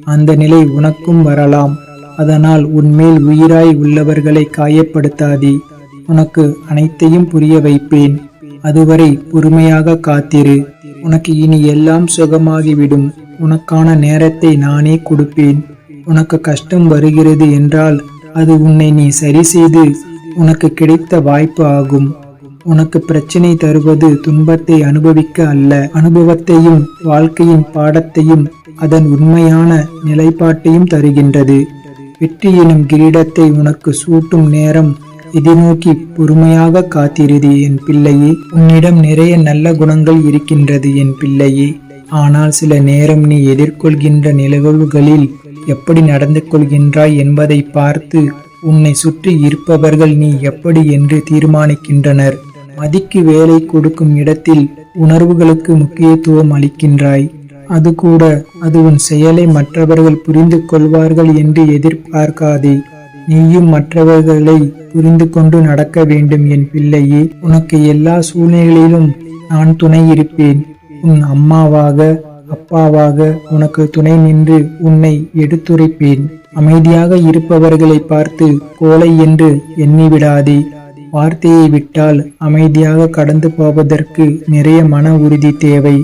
S1: அந்த நிலை உனக்கும் வரலாம். அதனால் உன்மேல் உயிராய் உள்ளவர்களை காயப்படுத்தாதே. உனக்கு அனைத்தையும் புரிய வைப்பேன். அதுவரை பொறுமையாக காத்திரு. உனக்கு இனி எல்லாம் சுகமாகிவிடும். உனக்கான நேரத்தை நானே கொடுப்பேன். உனக்கு கஷ்டம் வருகிறது என்றால் அது உன்னை நீ சரி செய்து உனக்கு கிடைத்த வாய்ப்பு ஆகும். உனக்கு பிரச்சனை தருவது துன்பத்தை அனுபவிக்க அல்ல, அனுபவத்தையும் வாழ்க்கையின் பாடத்தையும் அதன் உண்மையான நிலைப்பாட்டையும் தருகின்றது. வெற்றி எனும் கிரீடத்தை உனக்கு சூட்டும் நேரம் எதிர்நோக்கி பொறுமையாக காத்திருது என் பிள்ளையே. உன்னிடம் நிறைய நல்ல குணங்கள் இருக்கின்றது என் பிள்ளையே. ஆனால் சில நேரம் நீ எதிர்கொள்கின்ற நிகழ்வுகளில் எப்படி நடந்து கொள்கின்றாய் என்பதை பார்த்து உன்னை சுற்றி இருப்பவர்கள் நீ எப்படி என்று தீர்மானிக்கின்றனர். மதிக்கு வேலை கொடுக்கும் இடத்தில் உணர்வுகளுக்கு முக்கியத்துவம் அளிக்கின்றாய். அது உன் செயலை மற்றவர்கள் புரிந்து கொள்வார்கள் என்று எதிர்பார்க்காதே. நீயும் மற்றவர்களை புரிந்து கொண்டு நடக்க வேண்டும் என் பிள்ளையே. உனக்கு எல்லா சூழ்நிலைகளிலும் நான் துணை இருப்பேன். உன் அம்மாவாக அப்பாவாக உனக்கு துணை நின்று உன்னை எடுத்துரைப்பேன். அமைதியாக இருப்பவர்களை பார்த்து கோலை என்று எண்ணிவிடாதே. வார்த்தையை விட்டால் அமைதியாக கடந்து போவதற்கு நிறைய மன உறுதி தேவை.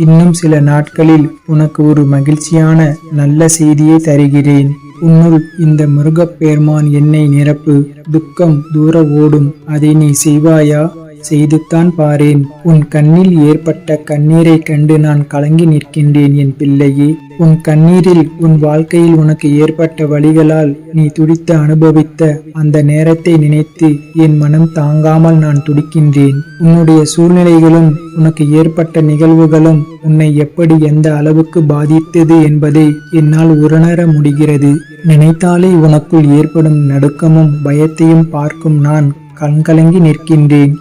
S1: இன்னும் சில நாட்களில் உனக்கு ஒரு மகிழ்ச்சியான நல்ல செய்தியை தருகிறேன். உன்னுள் இந்த முருகப்பெருமான் என்னை நிரப்பு. துக்கம் தூர ஓடும். அதை நீ செய்வாயா? செய்துத்தான் பாரேன். உன் கண்ணில் ஏற்பட்ட கண்ணீரைக் கண்டு நான் கலங்கி நிற்கின்றேன் என் பிள்ளையே. உன் கண்ணீரில் உன் வாழ்க்கையில் உனக்கு ஏற்பட்ட வலிகளால் நீ துடித்து அனுபவித்த அந்த நேரத்தை நினைத்து என் மனம் தாங்காமல் நான் துடிக்கின்றேன். உன்னுடைய சூழ்நிலைகளும் உனக்கு ஏற்பட்ட நிகழ்வுகளும் உன்னை எப்படி எந்த அளவுக்கு பாதித்தது என்பதை என்னால் உணர முடிகிறது. நினைத்தாலே உனக்குள் ஏற்படும் நடுக்கமும் பயத்தையும் பார்க்கும் நான் கண்கலங்கி நிற்கின்றேன்.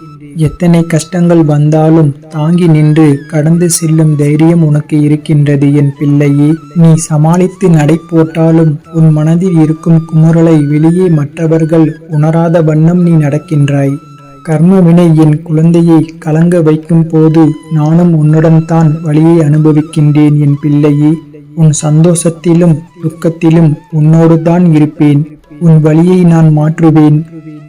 S1: எத்தனை கஷ்டங்கள் வந்தாலும் தாங்கி நின்று கடந்து செல்லும் தைரியம் உனக்கு இருக்கின்றது என் பிள்ளையே. நீ சமாளித்து நடை போட்டாலும் உன் மனதில் இருக்கும் குமுறலை வெளியே மற்றவர்கள் உணராத வண்ணம் நீ நடக்கின்றாய். கர்மவினை என் குழந்தையை கலங்க வைக்கும் போது நானும் உன்னுடன் தான் வழியை அனுபவிக்கின்றேன் என் பிள்ளையே. உன் சந்தோஷத்திலும் துக்கத்திலும் உன்னோடு தான் இருப்பேன். உன் வழியை நான் மாற்றுவேன்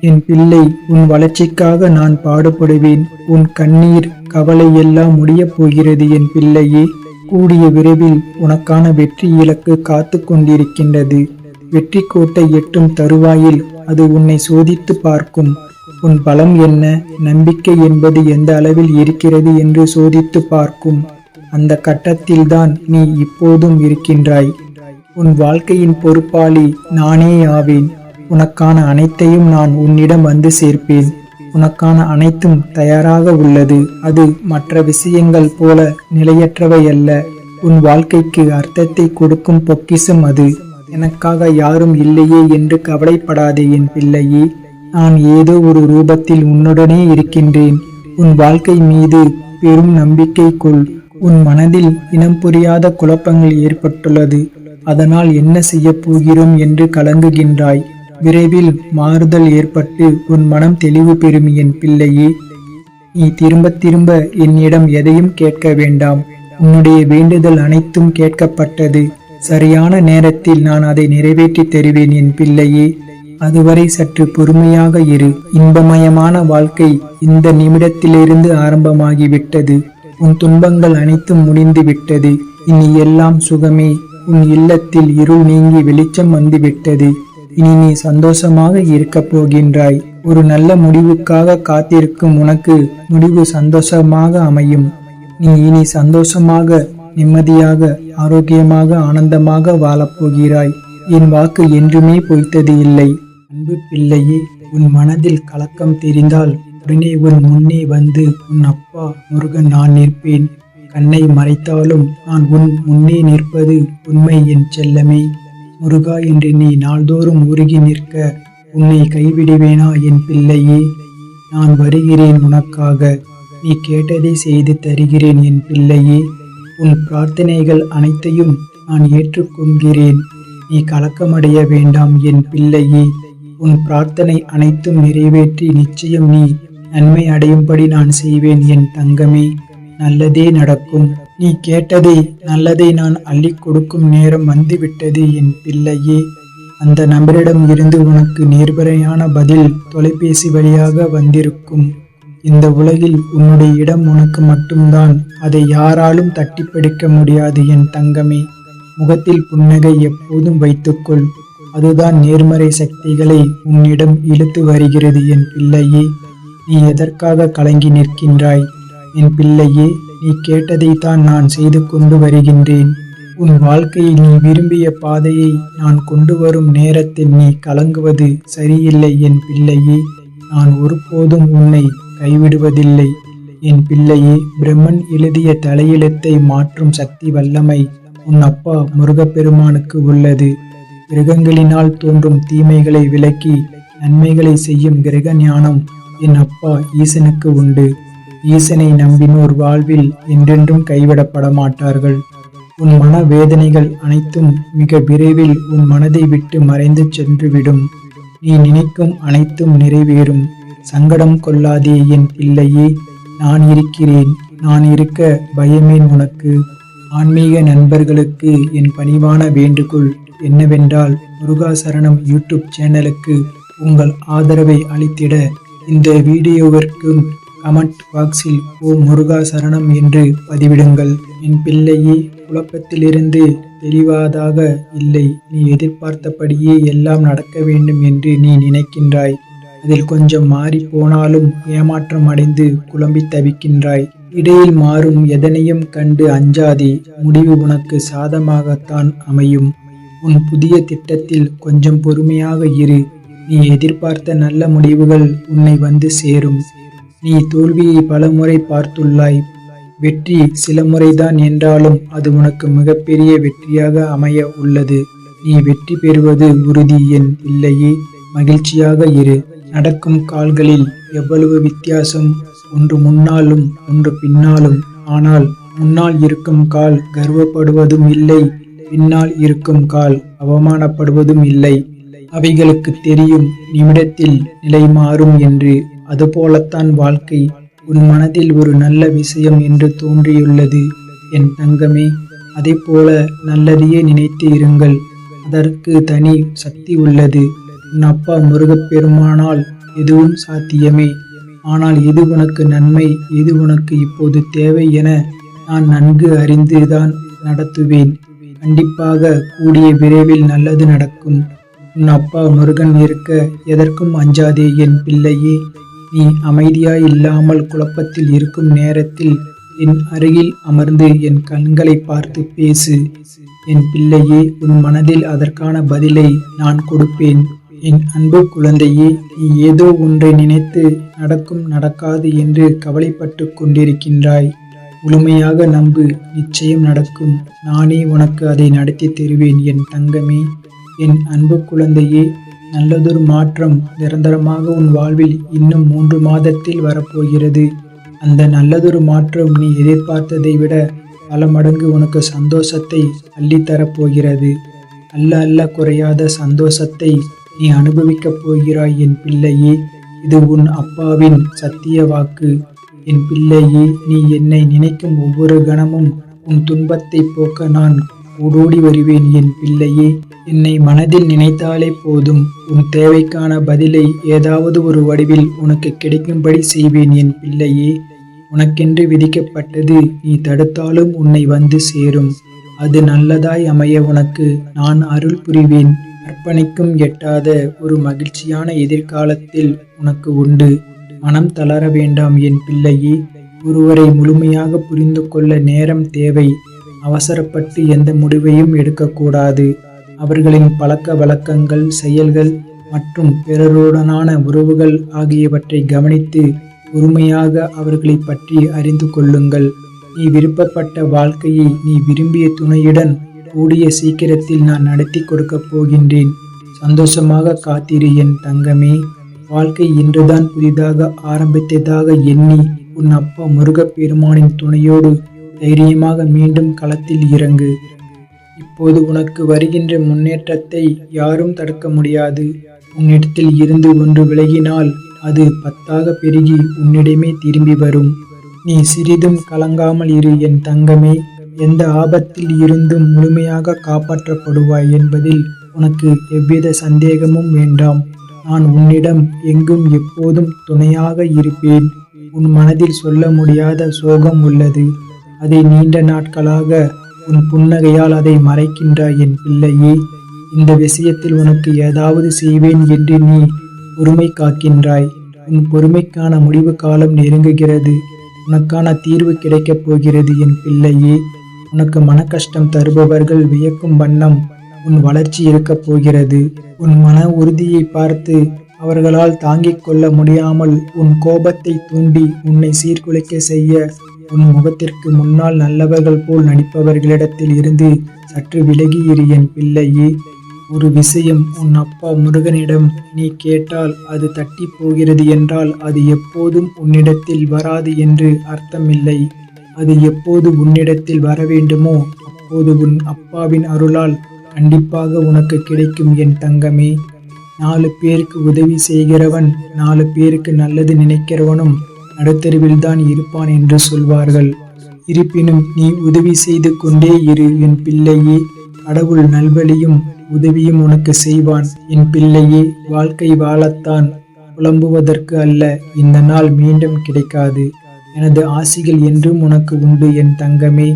S1: என் பிள்ளை. உன் வளர்ச்சிக்காக நான் பாடுபடுவேன். உன் கண்ணீர் கவலை எல்லாம் முடியப் போகிறது என் பிள்ளையே. கூடிய விரைவில் உனக்கான வெற்றி இலக்கு காத்து கொண்டிருக்கின்றது. வெற்றி கோட்டை எட்டும் தருவாயில் அது உன்னை சோதித்து பார்க்கும். உன் பலம் என்ன, நம்பிக்கை என்பது எந்த அளவில் இருக்கிறது என்று சோதித்து பார்க்கும். அந்த கட்டத்தில்தான் நீ இப்போதும் இருக்கின்றாய். உன் வாழ்க்கையின் பொறுப்பாளி நானே ஆவேன். உனக்கான அனைத்தையும் நான் உன்னிடம் வந்து சேர்ப்பேன். உனக்கான அனைத்தும் தயாராக உள்ளது. அது மற்ற விஷயங்கள் போல நிலையற்றவை அல்ல. உன் வாழ்க்கைக்கு அர்த்தத்தை கொடுக்கும் பொக்கிஷம் அது. எனக்காக யாரும் இல்லையே என்று கவலைப்படாதே என் பிள்ளையே. நான் ஏதோ ஒரு ரூபத்தில் உன்னுடனே இருக்கின்றேன். உன் வாழ்க்கை மீது பெரும் நம்பிக்கை கொள். உன் மனதில் இனம் புரியாத குழப்பங்கள் ஏற்பட்டுள்ளது. அதனால் என்ன செய்ய போகிறோம் என்று கலங்குகின்றாய். விரைவில் மாறுதல் ஏற்பட்டு உன் மனம் தெளிவு பெறும் என் பிள்ளையே. நீ திரும்ப திரும்ப என்னிடம் எதையும் கேட்க வேண்டாம். உன்னுடைய வேண்டுதல் அனைத்தும் கேட்கப்பட்டது. சரியான நேரத்தில் நான் அதை நிறைவேற்றி தருவேன் என் பிள்ளையே. அதுவரை சற்று பொறுமையாக இரு. இன்பமயமான வாழ்க்கை இந்த நிமிடத்திலிருந்து ஆரம்பமாகிவிட்டது. உன் துன்பங்கள் அனைத்தும் முடிந்து விட்டது. இனி எல்லாம் சுகமே. உன் இல்லத்தில் இருள் நீங்கி வெளிச்சம் வந்துவிட்டது. இனி நீ சந்தோஷமாக இருக்கப் போகின்றாய். ஒரு நல்ல முடிவுக்காக காத்திருக்கும் உனக்கு முடிவு சந்தோஷமாக அமையும். நீ இனி சந்தோஷமாக, நிம்மதியாக, ஆரோக்கியமாக, ஆனந்தமாக வாழப்போகிறாய். என் வாக்கு என்றுமே பொய்த்தது இல்லை. அன்பு பிள்ளையே, உன் மனதில் கலக்கம் தெரிந்தால் உடனே உன் முன்னே வந்து உன் அப்பா முருகன் நான் நிற்பேன். கண்ணை மறைத்தாலும் நான் உன் முன்னே நிற்பது உண்மை என் செல்லமே. முருகா என்று நீ நாள்தோறும் உருகி நிற்க உன்னை கைவிடுவேனா என் பிள்ளையே. நான் வருகிறேன் உனக்காக. நீ கேட்டதை செய்து தருகிறேன் என் பிள்ளையே. உன் பிரார்த்தனைகள் அனைத்தையும் நான் ஏற்றுக்கொள்கிறேன். நீ கலக்கமடைய வேண்டாம் என் பிள்ளையே. உன் பிரார்த்தனை அனைத்தும் நிறைவேற்றி நிச்சயம் நீ நன்மை அடையும்படி நான் செய்வேன் என் தங்கமே. நல்லதே நடக்கும். நீ கேட்டதை நல்லதை நான் அள்ளி கொடுக்கும் நேரம் வந்துவிட்டது என் பிள்ளையே. அந்த நபரிடம் இருந்து உனக்கு நேர்மறையான பதில் தொலைபேசி வழியாக வந்திருக்கும். இந்த உலகில் உன்னுடைய இடம் உனக்கு மட்டும்தான். அதை யாராலும் தட்டி பிடிக்க முடியாது என் தங்கமே. முகத்தில் புன்னகை எப்போதும் வைத்துக்கொள். அதுதான் நேர்மறை சக்திகளை உன்னிடம் இழுத்து வருகிறது என் பிள்ளையே. நீ எதற்காக கலங்கி நிற்கின்றாய் என் பிள்ளையே? நீ கேட்டதைத்தான் நான் செய்து கொண்டு வருகின்றேன். உன் வாழ்க்கையில் நீ விரும்பிய பாதையை நான் கொண்டு வரும் நேரத்தில் நீ கலங்குவது சரியில்லை என் பிள்ளையே. நான் ஒருபோதும் உன்னை கைவிடுவதில்லை என் பிள்ளையே. பிரம்மன் எழுதிய தலையெழுத்தை மாற்றும் சக்தி வல்லமை உன் அப்பா முருகப்பெருமானுக்கு உள்ளது. கிரகங்களினால் தோன்றும் தீமைகளை விலக்கி நன்மைகளை செய்யும் கிரக ஞானம் என் அப்பா ஈசனுக்கு உண்டு. ஈசனை நம்பினோர் வாழ்வில் என்றென்றும் கைவிடப்பட மாட்டார்கள். உன் மன வேதனைகள் அனைத்தும் மிக விரைவில் உன் மனதை விட்டு மறைந்து சென்றுவிடும். நீ நினைக்கும் அனைத்தும் நிறைவேறும். சங்கடம் கொள்ளாதே என் பிள்ளையே. நான் இருக்கிறேன். நான் இருக்க பயமேன் உனக்கு. ஆன்மீக நண்பர்களுக்கு என் பணிவான வேண்டுகோள் என்னவென்றால், முருகாசரணம் யூடியூப் சேனலுக்கு உங்கள் ஆதரவை அளித்திட இந்த வீடியோவிற்கும் கமெண்ட் பாக்ஸில் ஓம் முருகா சரணம் என்று பதிவிடுங்கள். என் பிள்ளையே, குழப்பத்திலிருந்து தெளிவாதாக இல்லை. நீ எதிர்பார்த்தபடியே எல்லாம் நடக்க வேண்டும் என்று நீ நினைக்கின்றாய். அதில் கொஞ்சம் மாறி போனாலும் ஏமாற்றம் அடைந்து குழம்பி தவிக்கின்றாய். இடையில் மாறும் எதனையும் கண்டு அஞ்சாதே, முடிவு உனக்கு சாதமாகத்தான் அமையும். உன் புதிய திட்டத்தில் கொஞ்சம் பொறுமையாக இரு. நீ எதிர்பார்த்த நல்ல முடிவுகள் உன்னை வந்து சேரும். நீ தோல்வியை பல முறை பார்த்துள்ளாய். வெற்றி சில முறைதான் என்றாலும் அது உனக்கு மிகப்பெரிய வெற்றியாக அமைய உள்ளது. நீ வெற்றி பெறுவது உறுதி என் பிள்ளையே. மகிழ்ச்சியாக இரு. நடக்கும் கால்களில் எவ்வளவு வித்தியாசம், ஒன்று முன்னாலும் ஒன்று பின்னாலும். ஆனால் முன்னால் இருக்கும் கால் கர்வப்படுவதும் இல்லை, பின்னால் இருக்கும் கால் அவமானப்படுவதும் இல்லை. அவைகளுக்கு தெரியும் நிமிடத்தில் நிலை மாறும் என்று. அதுபோலத்தான் வாழ்க்கை. உன் மனதில் ஒரு நல்ல விஷயம் என்று தோன்றியுள்ளது என் தங்கமே. அதை போல நல்லதையே நினைத்து இருங்கள். அதற்கு தனி சக்தி உள்ளது. உன் அப்பா முருகப்பெருமானால் எதுவும் சாத்தியமே. ஆனால் எது உனக்கு நன்மை, எது உனக்கு இப்போது தேவை என நான் நன்கு அறிந்துதான் நடத்துவேன். கண்டிப்பாக கூடிய விரைவில் நல்லது நடக்கும். உன் அப்பா முருகன் இருக்க எதற்கும் அஞ்சாதே என் பிள்ளையே. நீ அமைதியாய் இல்லாமல் குழப்பத்தில் இருக்கும் நேரத்தில் என் அருகில் அமர்ந்து என் கண்களை பார்த்து பேசு என் பிள்ளையே. உன் மனதில் அதற்கான பதிலை நான் கொடுப்பேன். என் அன்பு குழந்தையே, நீ ஏதோ ஒன்றை நினைத்து நடக்கும் நடக்காது என்று கவலைப்பட்டு கொண்டிருக்கின்றாய். முழுமையாக நம்பு, நிச்சயம் நடக்கும். நானே உனக்கு அதை நடத்தி தருவேன் என் தங்கமே. என் அன்பு குழந்தையே, நல்லதொரு மாற்றம் நிரந்தரமாக உன் வாழ்வில் இன்னும் 3 மாதத்தில் வரப்போகிறது. அந்த நல்லதொரு மாற்றம் நீ எதிர்பார்த்ததை விட பல மடங்கு உனக்கு சந்தோஷத்தை அள்ளித்தரப்போகிறது. அல்ல குறையாத சந்தோஷத்தை நீ அனுபவிக்கப் போகிறாய் என் பிள்ளையே. இது உன் அப்பாவின் சத்திய வாக்கு. என் பிள்ளையே, நீ என்னை நினைக்கும் ஒவ்வொரு கணமும் உன் துன்பத்தை போக்க நான் ஓடோடி வருவேன் என் பிள்ளையே. என்னை மனதில் நினைத்தாலே போதும், உன் தேவைக்கான பதிலை ஏதாவது ஒரு வடிவில் உனக்கு கிடைக்கும்படி செய்வேன் என் பிள்ளையே. உனக்கென்று விதிக்கப்பட்டது நீ தடுத்தாலும் உன்னை வந்து சேரும். அது நல்லதாய் அமைய உனக்கு நான் அருள் புரிவேன். கற்பனைக்கும் எட்டாத ஒரு மகிழ்ச்சியான எதிர்காலத்தில் உனக்கு உண்டு. மனம் தளர வேண்டாம் என் பிள்ளையே. ஒருவரை முழுமையாக புரிந்து கொள்ள நேரம் தேவை. அவசரப்பட்டு எந்த முடிவையும் எடுக்கக்கூடாது. அவர்களின் பழக்க வழக்கங்கள், செயல்கள் மற்றும் பிறருடனான உறவுகள் ஆகியவற்றை கவனித்து பொறுமையாக அவர்களை பற்றி அறிந்து கொள்ளுங்கள். நீ விருப்பப்பட்ட வாழ்க்கையை நீ விரும்பிய துணையுடன் கூடிய சீக்கிரத்தில் நான் நடத்தி கொடுக்கப் போகின்றேன். சந்தோஷமாக காத்திரு என் தங்கமே. வாழ்க்கை இன்றுதான் புதிதாக ஆரம்பித்ததாக எண்ணி உன் அப்பா முருகப்பெருமானின் துணையோடு தைரியமாக மீண்டும் களத்தில் இறங்கு. இப்போது உனக்கு வருகின்ற முன்னேற்றத்தை யாரும் தடுக்க முடியாது. உன்னிடத்தில் இருந்து ஒன்று விலகினால் அது 10 பெருகி உன்னிடமே திரும்பி வரும். நீ சிறிதும் கலங்காமல் இரு என் தங்கமே. எந்த ஆபத்தில் இருந்தும் முழுமையாக காப்பாற்றப்படுவாய் என்பதில் உனக்கு எவ்வித சந்தேகமும் வேண்டாம். நான் உன்னிடம் எங்கும் எப்போதும் துணையாக இருப்பேன். உன் மனதில் சொல்ல முடியாத சோகம் உள்ளது. அதை நீண்ட நாட்களாக உன் புன்னகையால் அதை மறைக்கின்றாய் என் பிள்ளையே. இந்த விஷயத்தில் உனக்கு ஏதாவது செய்வேன் என்று நீ பொறுமை காக்கின்றாய். உன் பொறுமைக்கான முடிவு காலம் நெருங்குகிறது. உனக்கான தீர்வு கிடைக்கப் போகிறது என் பிள்ளையே. உனக்கு மனக்கஷ்டம் தருபவர்கள் வியக்கும் வண்ணம் உன் வளர்ச்சி இருக்கப் போகிறது. உன் மன உறுதியை பார்த்து அவர்களால் தாங்கிக் கொள்ள முடியாமல் உன் கோபத்தை தூண்டி உன்னை சீர்குலைக்க செய்ய உன் முகத்திற்கு முன்னால் நல்லவர்கள் போல் நடிப்பவர்களிடத்தில் இருந்து சற்று விலகி இரு என் பிள்ளையே. ஒரு விஷயம் உன் அப்பா முருகனிடம் நீ கேட்டால் அது தட்டி போகிறது என்றால் அது எப்போதும் உன்னிடத்தில் வராது என்று அர்த்தமில்லை. அது எப்போது உன்னிடத்தில் வர வேண்டுமோ அப்போது உன் அப்பாவின் அருளால் கண்டிப்பாக உனக்கு கிடைக்கும் என் தங்கமே. 4 பேருக்கு உதவி செய்கிறவன் 4 பேருக்கு நல்லது நினைக்கிறவனும் நடுத்தருவில் தான் இருப்பான் என்று சொல்வார்கள். இருப்பினும் நீ உதவி செய்து கொண்டே இரு என் பிள்ளையே. கடவுள் நல்வழியும் உதவியும் உனக்கு செய்வான் என் பிள்ளையே. வாழ்க்கை வாழத்தான், புலம்புவதற்கு அல்ல. இந்த நாள் மீண்டும் கிடைக்காது. எனது ஆசிகள் என்றும் உனக்கு உண்டு என் தங்கமே.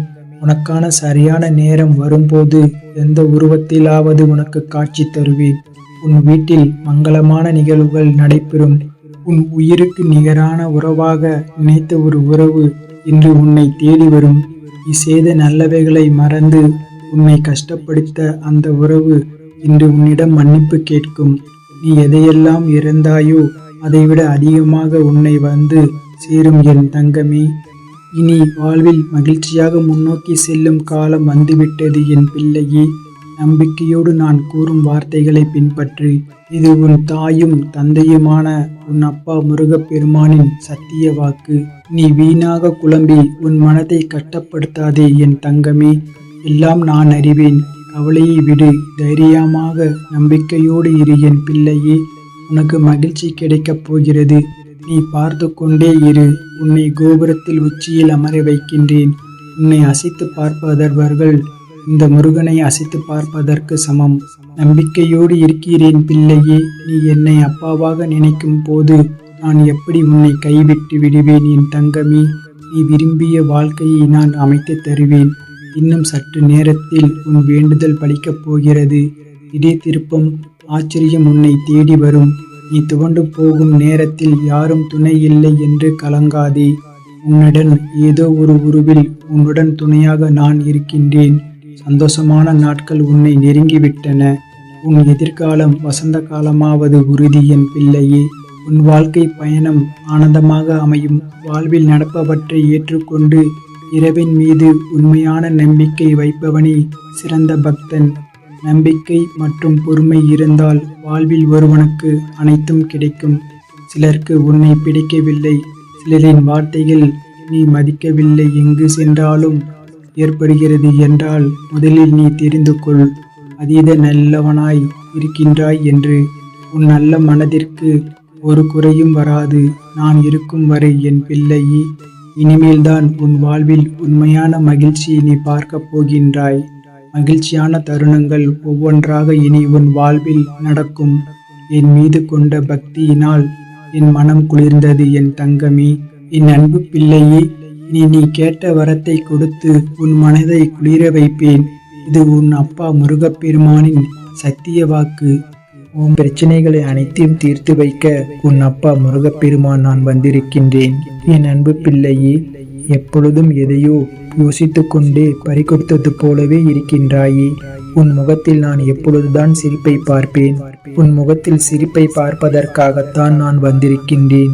S1: உனக்கான சரியான நேரம் வரும்போது எந்த உருவத்திலாவது உனக்கு காட்சி தருவேன். உன் வீட்டில் மங்களமான நிகழ்வுகள் நடைபெறும். உன் உயிருக்கு நிகரான உறவாக நினைத்த ஒரு உறவு இன்று உன்னை தேடி வரும். நீ செய்த நல்லவைகளை மறந்து உன்னை கஷ்டப்படுத்த அந்த உறவு இன்று உன்னிடம் மன்னிப்பு கேட்கும். நீ எதையெல்லாம் இறந்தாயோ அதைவிட அதிகமாக உன்னை வந்து சேரும் என் தங்கமே. இனி வாழ்வில் மகிழ்ச்சியாக முன்னோக்கி செல்லும் காலம் வந்துவிட்டது என் பிள்ளையே. நம்பிக்கையோடு நான் கூறும் வார்த்தைகளை பின்பற்று. இது உன் தாயும் தந்தையுமான உன் அப்பா முருகப்பெருமானின் சத்திய வாக்கு. நீ வீணாக குழம்பி உன் மனதை கஷ்டப்படுத்தாதே என் தங்கமே. எல்லாம் நான் அறிவேன். கவலையை விடு. தைரியமாக நம்பிக்கையோடு இரு என் பிள்ளையே. உனக்கு மகிழ்ச்சி கிடைக்கப் போகிறது. நீ பார்த்து கொண்டே இரு. உன்னை கோபுரத்தில் உச்சியில் அமர வைக்கின்றேன். உன்னை அசைத்து பார்ப்பவர்கள் இந்த முருகனை அசைத்து பார்ப்பதற்கு சமம். நம்பிக்கையோடு இருக்கிறேன் பிள்ளையே. நீ என்னை அப்பாவாக நினைக்கும் போது நான் எப்படி உன்னை கைவிட்டு விடுவேன் என் தங்கமே. நீ விரும்பிய வாழ்க்கையை நான் அமைத்து தருவேன். இன்னும் சற்று நேரத்தில் உன் வேண்டுதல் பலிக்கப் போகிறது. திடீர் திருப்பம், ஆச்சரியம் உன்னை தேடி வரும். நீ துவண்டு போகும் நேரத்தில் யாரும் துணை இல்லை என்று கலங்காதே. உன்னுடன் ஏதோ ஒரு உருவில் உன்னுடன் துணையாக நான் இருக்கின்றேன். சந்தோஷமான நாட்கள் உன்னை நெருங்கிவிட்டன. உன் எதிர்காலம் வசந்த காலமாவது உறுதி என் பிள்ளையே. உன் வாழ்க்கை பயணம் ஆனந்தமாக அமையும். வாழ்வில் நடப்பவற்றை ஏற்றுக்கொண்டு இறைவன் மீது உண்மையான நம்பிக்கை வைப்பவனே சிறந்த பக்தன். நம்பிக்கை மற்றும் பொறுமை இருந்தால் வாழ்வில் ஒருவனுக்கு அனைத்தும் கிடைக்கும். சிலருக்கு உன்னை பிடிக்கவில்லை, சிலரின் வார்த்தைகள் நீ மதிக்கவில்லை. எங்கு சென்றாலும் ஏற்படுகிறது என்றால் முதலில் நீ தெரிந்து கொள். அதீத நல்லவனாய் இருக்கின்றாய் என்று. உன் நல்ல மனதிற்கு ஒரு குறையும் வராது நான் இருக்கும் வரை என் பிள்ளையே. இனிமேல்தான் உன் வாழ்வில் உண்மையான மகிழ்ச்சியை நீ பார்க்கப் போகின்றாய். மகிழ்ச்சியான தருணங்கள் ஒவ்வொன்றாக இனி உன் வாழ்வில் நடக்கும். என் மீது கொண்ட பக்தியினால் என் மனம் குளிர்ந்தது என் தங்கமே. என் அன்பு பிள்ளையே, இனி நீ கேட்ட வரத்தை கொடுத்து உன் மனதை குளிர வைப்பேன். இது உன் அப்பா முருகப்பெருமானின் சத்திய வாக்கு. உன் பிரச்சனைகளை அனைத்தையும் தீர்த்து வைக்க உன் அப்பா முருகப்பெருமான் நான் வந்திருக்கின்றேன். என் அன்பு பிள்ளையே, எப்பொழுதும் எதையோ யோசித்து கொண்டே பறிகொடுத்தது போலவே இருக்கின்றாயே. உன் முகத்தில் நான் எப்பொழுதுதான் சிரிப்பை பார்ப்பேன். உன் முகத்தில் சிரிப்பை பார்ப்பதற்காகத்தான் நான் வந்திருக்கின்றேன்.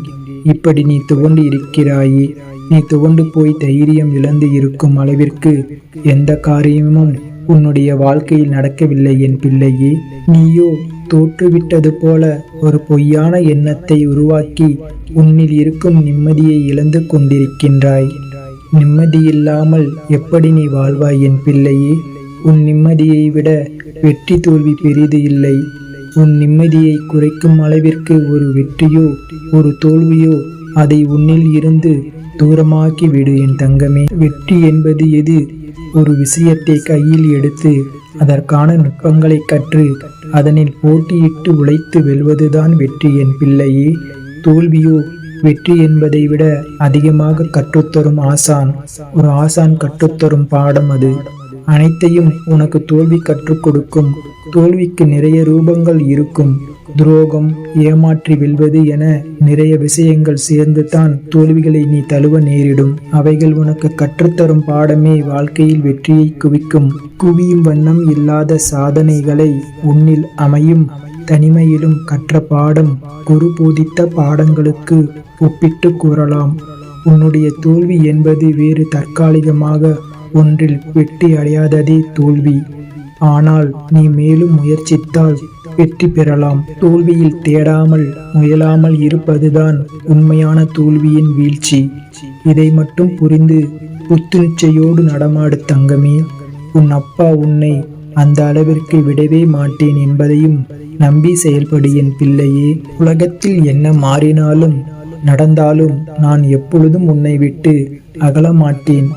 S1: இப்படி நீ துவண்டு இருக்கிறாயே. நீ துவண்டு போய் தைரியம் இழந்து இருக்கும் அளவிற்கு எந்த காரியமும் உன்னுடைய வாழ்க்கையில் நடக்கவில்லை என் பிள்ளையே. நீயோ தோற்றுவிட்டது போல ஒரு பொய்யான எண்ணத்தை உருவாக்கி உன்னில் இருக்கும் நிம்மதியை இழந்து கொண்டிருக்கின்றாய். நிம்மதியில்லாமல் எப்படி நீ வாழ்வாய் என் பிள்ளையே? உன் நிம்மதியை விட வெற்றி தோல்வி பெரிது இல்லை. உன் நிம்மதியை குறைக்கும் அளவிற்கு ஒரு வெற்றியோ ஒரு தோல்வியோ அதை உன்னில் இருந்து தூரமாக்கி விடு என் தங்கமே. வெற்றி என்பது எது? ஒரு விஷயத்தை கையில் எடுத்து அதற்கான நுட்பங்களை கற்று அதனில் போட்டியிட்டு உழைத்து வெல்வதுதான் வெற்றி என் பிள்ளையே. தோல்வியோ வெற்றி என்பதை விட அதிகமாக கற்றுத்தரும் ஆசான். ஒரு ஆசான் கற்றுத்தரும் பாடம் அது. அனைத்தையும் உனக்கு தோல்வி கற்றுக் கொடுக்கும். தோல்விக்கு நிறைய ரூபங்கள் இருக்கும். துரோகம், ஏமாற்றி வெல்வது என நிறைய விஷயங்கள் சேர்ந்து தான் தோல்விகளை நீ தழுவ நேரிடும். அவைகள் உனக்கு கற்றுத்தரும் பாடமே வாழ்க்கையில் வெற்றியை குவிக்கும். குவியும் வண்ணம் இல்லாத சாதனைகளை உன்னில் அமையும் தனிமையிலும் கற்ற பாடம் குரு போதித்த பாடங்களுக்கு ஒப்பிட்டு கூறலாம். உன்னுடைய தோல்வி என்பது வேறு தற்காலிகமாக ஒன்றில் வெற்றி அடையாததே தோல்வி. ஆனால் நீ மேலும் முயற்சித்தால் வெற்றி பெறலாம். தோல்வியில் தேடாமல் முயலாமல் இருப்பதுதான் உண்மையான தோல்வியின் வீழ்ச்சி. இதை மட்டும் புரிந்து புத்துணர்ச்சியோடு நடமாடு தங்கமே. உன் அப்பா உன்னை அந்த அளவிற்கு விடவே மாட்டேன் என்பதையும் நம்பி செயல்படு என் பிள்ளையே. உலகத்தில் என்ன மாறினாலும் நடந்தாலும் நான் எப்பொழுதும் உன்னை விட்டு அகலமாட்டேன்.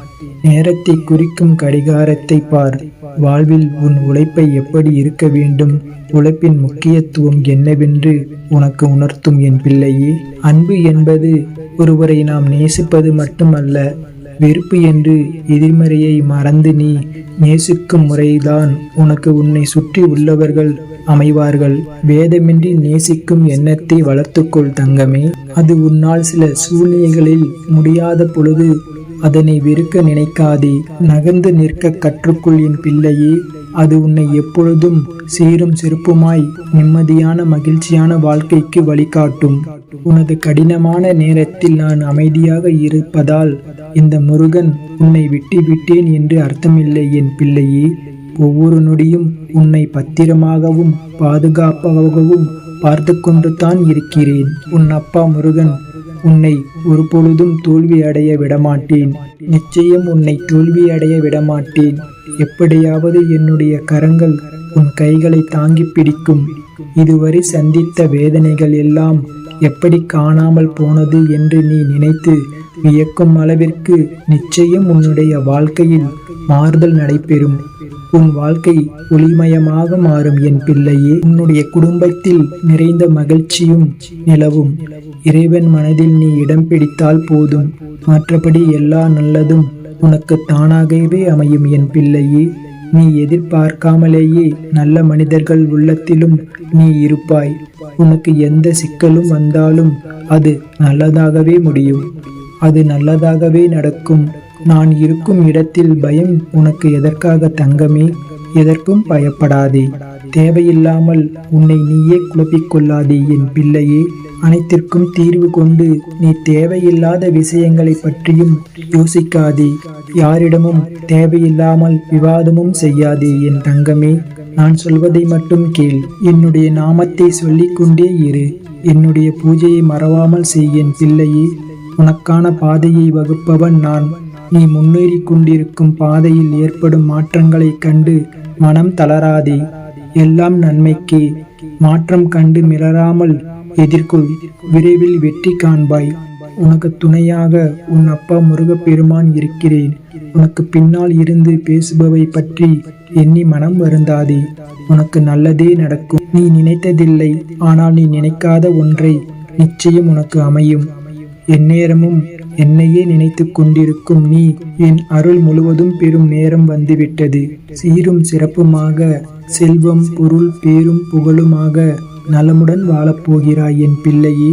S1: நேரத்தை குறிக்கும் கடிகாரத்தை பார். வாழ்வில் உன் உழைப்பை எப்படி இருக்க வேண்டும், உழைப்பின் முக்கியத்துவம் என்னவென்று உனக்கு உணர்த்தும் என் பிள்ளையே. அன்பு என்பது ஒருவரை நாம் நேசிப்பது மட்டுமல்ல, வெறுப்பு என்று எதிர்மறையை மறந்து நீ நேசிக்கும் முறைதான் உனக்கு உன்னை சுற்றி உள்ளவர்கள் அமைவார்கள். வேதமின்றி நேசிக்கும் எண்ணத்தை வளர்த்துக்கொள் தங்கமே. அது உன்னால் சில சூழ்நிலைகளில் முடியாத பொழுது அதனை வெறுக்க நினைக்காதே. நகர்ந்து நிற்க கற்றுக்கொள் என் பிள்ளையே. அது உன்னை எப்பொழுதும் சீரும் சிறப்புமாய் நிம்மதியான மகிழ்ச்சியான வாழ்க்கைக்கு வழிகாட்டும். உனது கடினமான நேரத்தில் நான் அமைதியாக இருப்பதால் இந்த முருகன் உன்னை விட்டேன் என்று அர்த்தமில்லை என் பிள்ளையே. ஒவ்வொரு நொடியும் உன்னை பத்திரமாகவும் பாதுகாப்பாகவும் பார்த்து கொண்டு தான் இருக்கிறேன். உன் அப்பா முருகன் உன்னை ஒரு பொழுதும் தோல்வி அடைய விடமாட்டேன். நிச்சயம் உன்னை தோல்வி அடைய விடமாட்டேன். எப்படியாவது என்னுடைய கரங்கள் உன் கைகளை தாங்கி பிடிக்கும். இதுவரை சந்தித்த வேதனைகள் எல்லாம் எப்படி காணாமல் போனது என்று நீ நினைத்து வியக்கும் அளவிற்கு நிச்சயம் உன்னுடைய வாழ்க்கையில் மாறுதல் நடைபெறும். உன் வாழ்க்கை ஒளிமயமாக மாறும் என் பிள்ளையே. உன்னுடைய குடும்பத்தில் நிறைந்த மகிழ்ச்சியும் நிலவும். இறைவன் மனதில் நீ இடம் பிடித்தால் போதும். மற்றபடி எல்லா நல்லதும் உனக்கு தானாகவே அமையும் என் பிள்ளையே. நீ எதிர்பார்க்காமலேயே நல்ல மனிதர்கள் உள்ளத்திலும் நீ இருப்பாய். உனக்கு எந்த சிக்கலும் வந்தாலும் அது நல்லதாகவே முடியும். அது நல்லதாகவே நடக்கும். நான் இருக்கும் இடத்தில் பயம் உனக்கு எதற்காக தங்கமே? எதற்கும் பயப்படாதே. தேவையில்லாமல் உன்னை நீயே குழப்பிக்கொள்ளாதே என் பிள்ளையே. அனைத்திற்கும் தீர்வு கொண்டு நீ தேவையில்லாத விஷயங்களை பற்றியும் யோசிக்காதே. யாரிடமும் தேவையில்லாமல் விவாதமும் செய்யாதே என் தங்கமே. நான் சொல்வதை மட்டும் கேள். என்னுடைய நாமத்தை சொல்லிக்கொண்டே இரு. என்னுடைய பூஜையை மறவாமல் செய் என் பிள்ளையே. உனக்கான பாதையை வகுப்பவன் நான். நீ முன்னேறி கொண்டிருக்கும் பாதையில் ஏற்படும் மாற்றங்களை கண்டு மனம் தளராதே. எல்லாம் நன்மைக்கே. மாற்றம் கண்டு மிளராமல் எதிர்கொள். விரைவில் வெற்றி காண்பாய். உனக்கு துணையாக உன் அப்பா முருகப்பெருமான் இருக்கிறேன். உனக்கு பின்னால் இருந்து பேசுபவை பற்றி எண்ணி மனம் வருந்தாதே. உனக்கு நல்லதே நடக்கும். நீ நினைத்ததில்லை, ஆனால் நீ நினைக்காத ஒன்றை நிச்சயம் உனக்கு அமையும். எந்நேரமும் என்னையே நினைத்து கொண்டிருக்கும் நீ என் அருள் முழுவதும் பெறும் நேரம் வந்துவிட்டது. சீரும் சிறப்புமாக செல்வம் பொருள் பேரும் புகழுமாக நலமுடன் வாழப்போகிறாய் என் பிள்ளையே.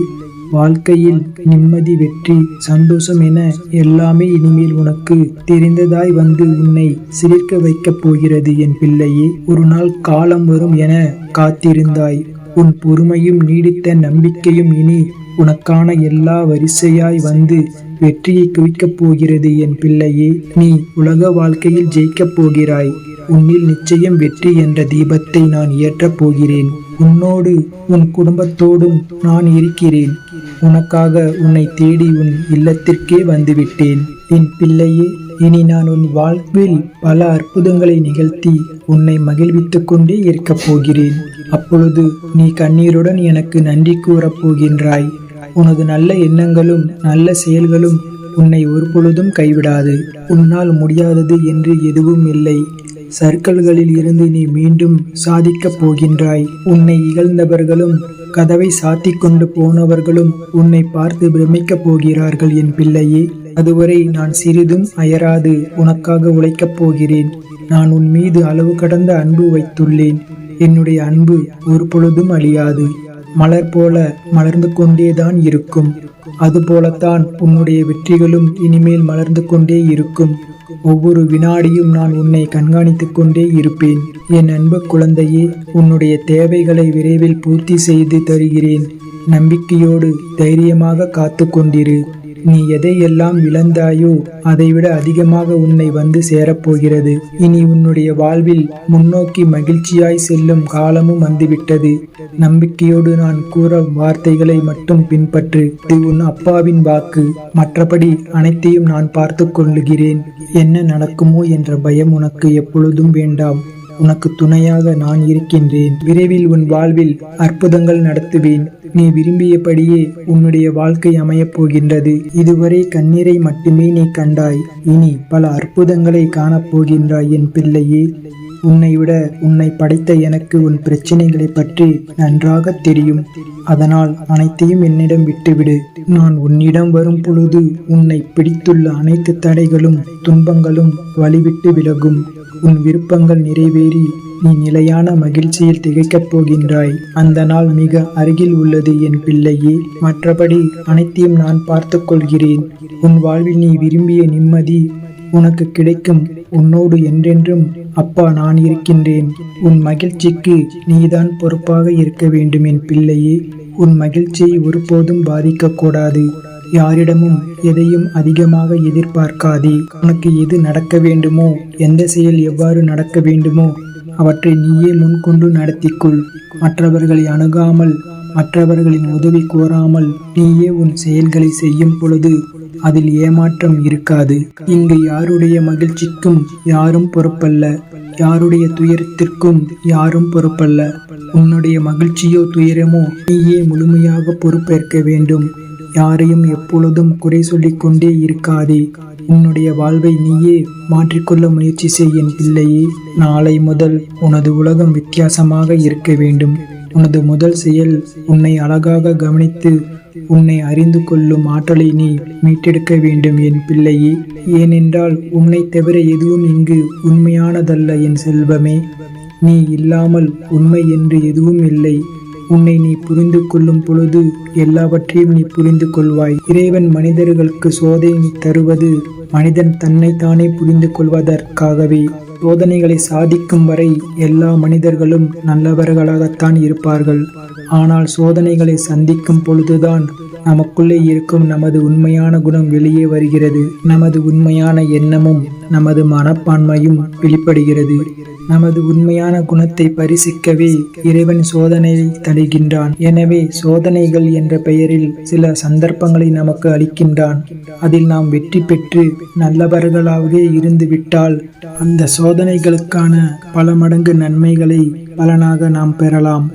S1: வாழ்க்கையில் நிம்மதி வெற்றி சந்தோஷம் என எல்லாமே இனிமேல் உனக்கு தெரிந்ததாய் வந்து உன்னை சிரிக்க வைக்கப் போகிறது என் பிள்ளையே. ஒரு நாள் காலம் வரும் என காத்திருந்தாய். உன் பொறுமையும் நீடித்த நம்பிக்கையும் இனி உனக்கான எல்லா வரிசையாய் வந்து வெற்றியை குவிக்கப் போகிறது என் பிள்ளையே. நீ உலக வாழ்க்கையில் ஜெயிக்கப் போகிறாய். உன்னில் நிச்சயம் வெற்றி என்ற தீபத்தை நான் ஏற்றப் போகிறேன். உன்னோடு உன் குடும்பத்தோடும் நான் இருக்கிறேன். உனக்காக உன்னை தேடி உன் இல்லத்திற்கே வந்துவிட்டேன் என் பிள்ளையே. இனி நான் உன் வாழ்வில் பல அற்புதங்களை நிகழ்த்தி உன்னை மகிழ்வித்துக் கொண்டே இருக்கப் போகிறேன். அப்பொழுது நீ கண்ணீருடன் எனக்கு நன்றி கூறப் போகின்றாய். உனது நல்ல எண்ணங்களும் நல்ல செயல்களும் உன்னை ஒரு பொழுதும் கைவிடாது. உன்னால் முடியாதது என்று எதுவும் இல்லை. சர்க்கல்களில் இருந்து நீ மீண்டும் சாதிக்கப் போகின்றாய். உன்னை இகழ்ந்தவர்களும் கதவை சாத்தி கொண்டு போனவர்களும் உன்னை பார்த்து பிரமிக்கப் போகிறார்கள் என் பிள்ளையே. அதுவரை நான் சிறிதும் அயராது உனக்காக உழைக்கப் போகிறேன். நான் உன் மீது அளவு கடந்த அன்பு வைத்துள்ளேன். என்னுடைய அன்பு ஒரு பொழுதும் அழியாது. மலர் போல மலர்ந்து கொண்டேதான் இருக்கும். அதுபோலத்தான் உன்னுடைய வெற்றிகளும் இனிமேல் மலர்ந்து கொண்டே இருக்கும். ஒவ்வொரு வினாடியும் நான் உன்னை கண்காணித்துக் கொண்டே இருப்பேன். என் அன்பு குழந்தையே, உன்னுடைய தேவைகளை விரைவில் பூர்த்தி செய்து தருகிறேன். நம்பிக்கையோடு தைரியமாக காத்து கொண்டிரு. நீ எதையெல்லாம் இழந்தாயோ அதைவிட அதிகமாக உன்னை வந்து சேரப்போகிறது. இனி உன்னுடைய வாழ்வில் முன்னோக்கி மகிழ்ச்சியாய் செல்லும் காலமும் வந்துவிட்டது. நம்பிக்கையோடு நான் கூற வார்த்தைகளை மட்டும் பின்பற்று. இது உன் அப்பாவின் வாக்கு. மற்றபடி அனைத்தையும் நான் பார்த்து கொள்ளுகிறேன். என்ன நடக்குமோ என்ற பயம் உனக்கு எப்பொழுதும் வேண்டாம். உனக்கு துணையாக நான் இருக்கின்றேன். விரைவில் உன் வாழ்வில் அற்புதங்கள் நடத்துவேன். நீ விரும்பியபடியே உன்னுடைய வாழ்க்கை அமையப் போகின்றது. இதுவரை கண்ணீரை மட்டுமே நீ கண்டாய். இனி பல அற்புதங்களை காணப்போகின்றாய் என் பிள்ளையே. உன்னை விட உன்னை படைத்த எனக்கு உன் பிரச்சனைகளை பற்றி நன்றாக தெரியும். அதனால் அனைத்தையும் என்னிடம் விட்டுவிடு. நான் உன்னிடம் வரும் பொழுது உன்னை பிடித்துள்ள அனைத்து தடைகளும் துன்பங்களும் வழிவிட்டு விலகும். உன் விருப்பங்கள் நிறைவேறி நீ நிலையான மகிழ்ச்சியில் திகைக்கப் போகின்றாய். அந்த நாள் மிக அருகில் உள்ளது என் பிள்ளையே. மற்றபடி அனைத்தையும் நான் பார்த்து கொள்கிறேன். உன் வாழ்வில் நீ விரும்பிய நிம்மதி உனக்கு கிடைக்கும். உன்னோடு என்றென்றும் அப்பா நான் இருக்கின்றேன். உன் மகிழ்ச்சிக்கு நீதான் பொறுப்பாக இருக்க வேண்டும் என் பிள்ளையே. உன் மகிழ்ச்சியை ஒருபோதும் பாதிக்கக்கூடாது. யாரிடமும் எதையும் அதிகமாக எதிர்பார்க்காதே. உனக்கு எது நடக்க வேண்டுமோ, எந்த செயல் எவ்வாறு நடக்க வேண்டுமோ அவற்றை நீயே முன்கொண்டு நடத்திக்கொள். மற்றவர்களை அணுகாமல், மற்றவர்களின் உதவி கோராமல் நீயே உன் செயல்களை செய்யும் பொழுது அதில் ஏமாற்றம் இருக்காது. இங்கு யாருடைய மகிழ்ச்சிக்கும் யாரும் பொறுப்பல்ல, யாருடைய துயரத்திற்கும் யாரும் பொறுப்பல்ல. உன்னுடைய மகிழ்ச்சியோ துயரமோ நீயே முழுமையாக பொறுப்பேற்க வேண்டும். யாரையும் எப்பொழுதும் குறை சொல்லிக் கொண்டே இருக்காதே. உன்னுடைய வாழ்வை நீயே மாற்றிக்கொள்ள முயற்சி செய் என் பிள்ளையே. நாளை முதல் உனது உலகம் வித்தியாசமாக இருக்க வேண்டும். உனது முதல் செயல் உன்னை அழகாக கவனித்து உன்னை அறிந்து கொள்ளும் ஆற்றலை நீ மீட்டெடுக்க வேண்டும் என் பிள்ளையே. ஏனென்றால் உன்னை தவிர எதுவும் இங்கு உண்மையானதல்ல என் செல்வமே. நீ இல்லாமல் உண்மை என்று எதுவும் இல்லை. உன்னை நீ புரிந்து கொள்ளும் பொழுது எல்லாவற்றையும் நீ புரிந்து கொள்வாய். இறைவன் மனிதர்களுக்கு சோதனை தருவது மனிதன் தன்னைத்தானே புரிந்து கொள்வதற்காகவே. சோதனைகளை சாதிக்கும் வரை எல்லா மனிதர்களும் நல்லவர்களாகத்தான் இருப்பார்கள். ஆனால் சோதனைகளை சந்திக்கும் பொழுதுதான் நமக்குள்ளே இருக்கும் நமது உண்மையான குணம் வெளியே வருகிறது. நமது உண்மையான எண்ணமும் நமது மனப்பான்மையும் வெளிப்படுகிறது. நமது உண்மையான குணத்தை பரிசிக்கவே இறைவன் சோதனையை தருகின்றான். எனவே சோதனைகள் என்ற பெயரில் சில சந்தர்ப்பங்களை நமக்கு அளிக்கின்றான். அதில் நாம் வெற்றி பெற்று நல்லவர்களாகவே இருந்து விட்டால் அந்த சோதனைகளுக்கான பல மடங்கு நன்மைகளை பலனாக நாம் பெறலாம்.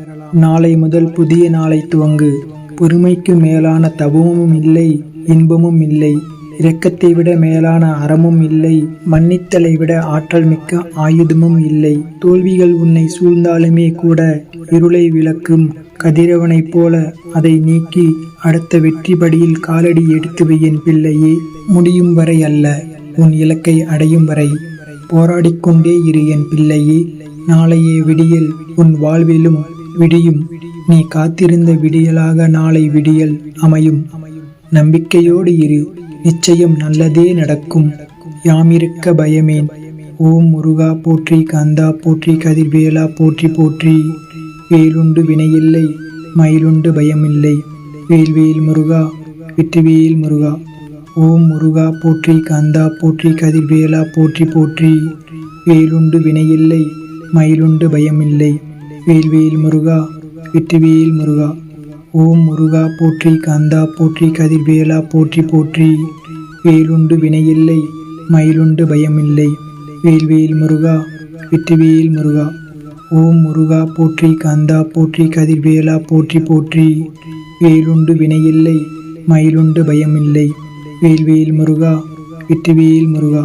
S1: நாளை முதல் புதிய நாளை துவங்கு. பொறுமைக்கு மேலான தவமும் இல்லை, இன்பமும் இல்லை. இரக்கத்தை விட மேலான அறமும் இல்லை, மன்னித்தலை விட ஆற்றல் மிக்க ஆயுதமும் இல்லை. தோல்விகள் உன்னை சூழ்ந்தாலுமே கூட இருளை விளக்கும் கதிரவனைப் போல அதை நீக்கி அடுத்த வெற்றி படியில் காலடி எடுத்து வை என் பிள்ளையே. முடியும் வரை அல்ல, உன் இலக்கை அடையும் வரை போராடிக்கொண்டே இரு என் பிள்ளையே. நாளைய விடியல் உன் வாழ்விலும் விடியும். நீ காத்திருந்த விடியலாக நாளை விடியல் அமையும். நம்பிக்கையோடு இரு, நிச்சயம் நல்லதே நடக்கும். யாமிருக்க பயமேன். ஓம் முருகா போற்றி, கந்தா போற்றி, கதிர்வேலா போற்றி போற்றி. வேலுண்டு வினையில்லை, மயிலுண்டு பயமில்லை. வேல்வேல் முருகா, வெற்றிவேல் முருகா. ஓம் முருகா போற்றி, கந்தா போற்றி, கதிர்வேலா போற்றி போற்றி. வேலுண்டு வினையில்லை, மயிலுண்டு பயமில்லை. வேல்வேல் முருகா, வெற்றிவேல் முருகா. ஓம் முருகா போற்றி, கந்தா போற்றி, கதிர்வேலா போற்றி போற்றி. வேலுண்டு வினையில்லை, மயிலுண்டு பயமில்லை. வேல்வேல் முருகா, வெற்றிவேல் முருகா. ஓம் முருகா போற்றி, கந்தா போற்றி, கதிர்வேலா போற்றி போற்றி. வேலுண்டு வினையில்லை, மயிலுண்டு பயமில்லை. வேல்வேல் முருகா, வெற்றிவேல் முருகா.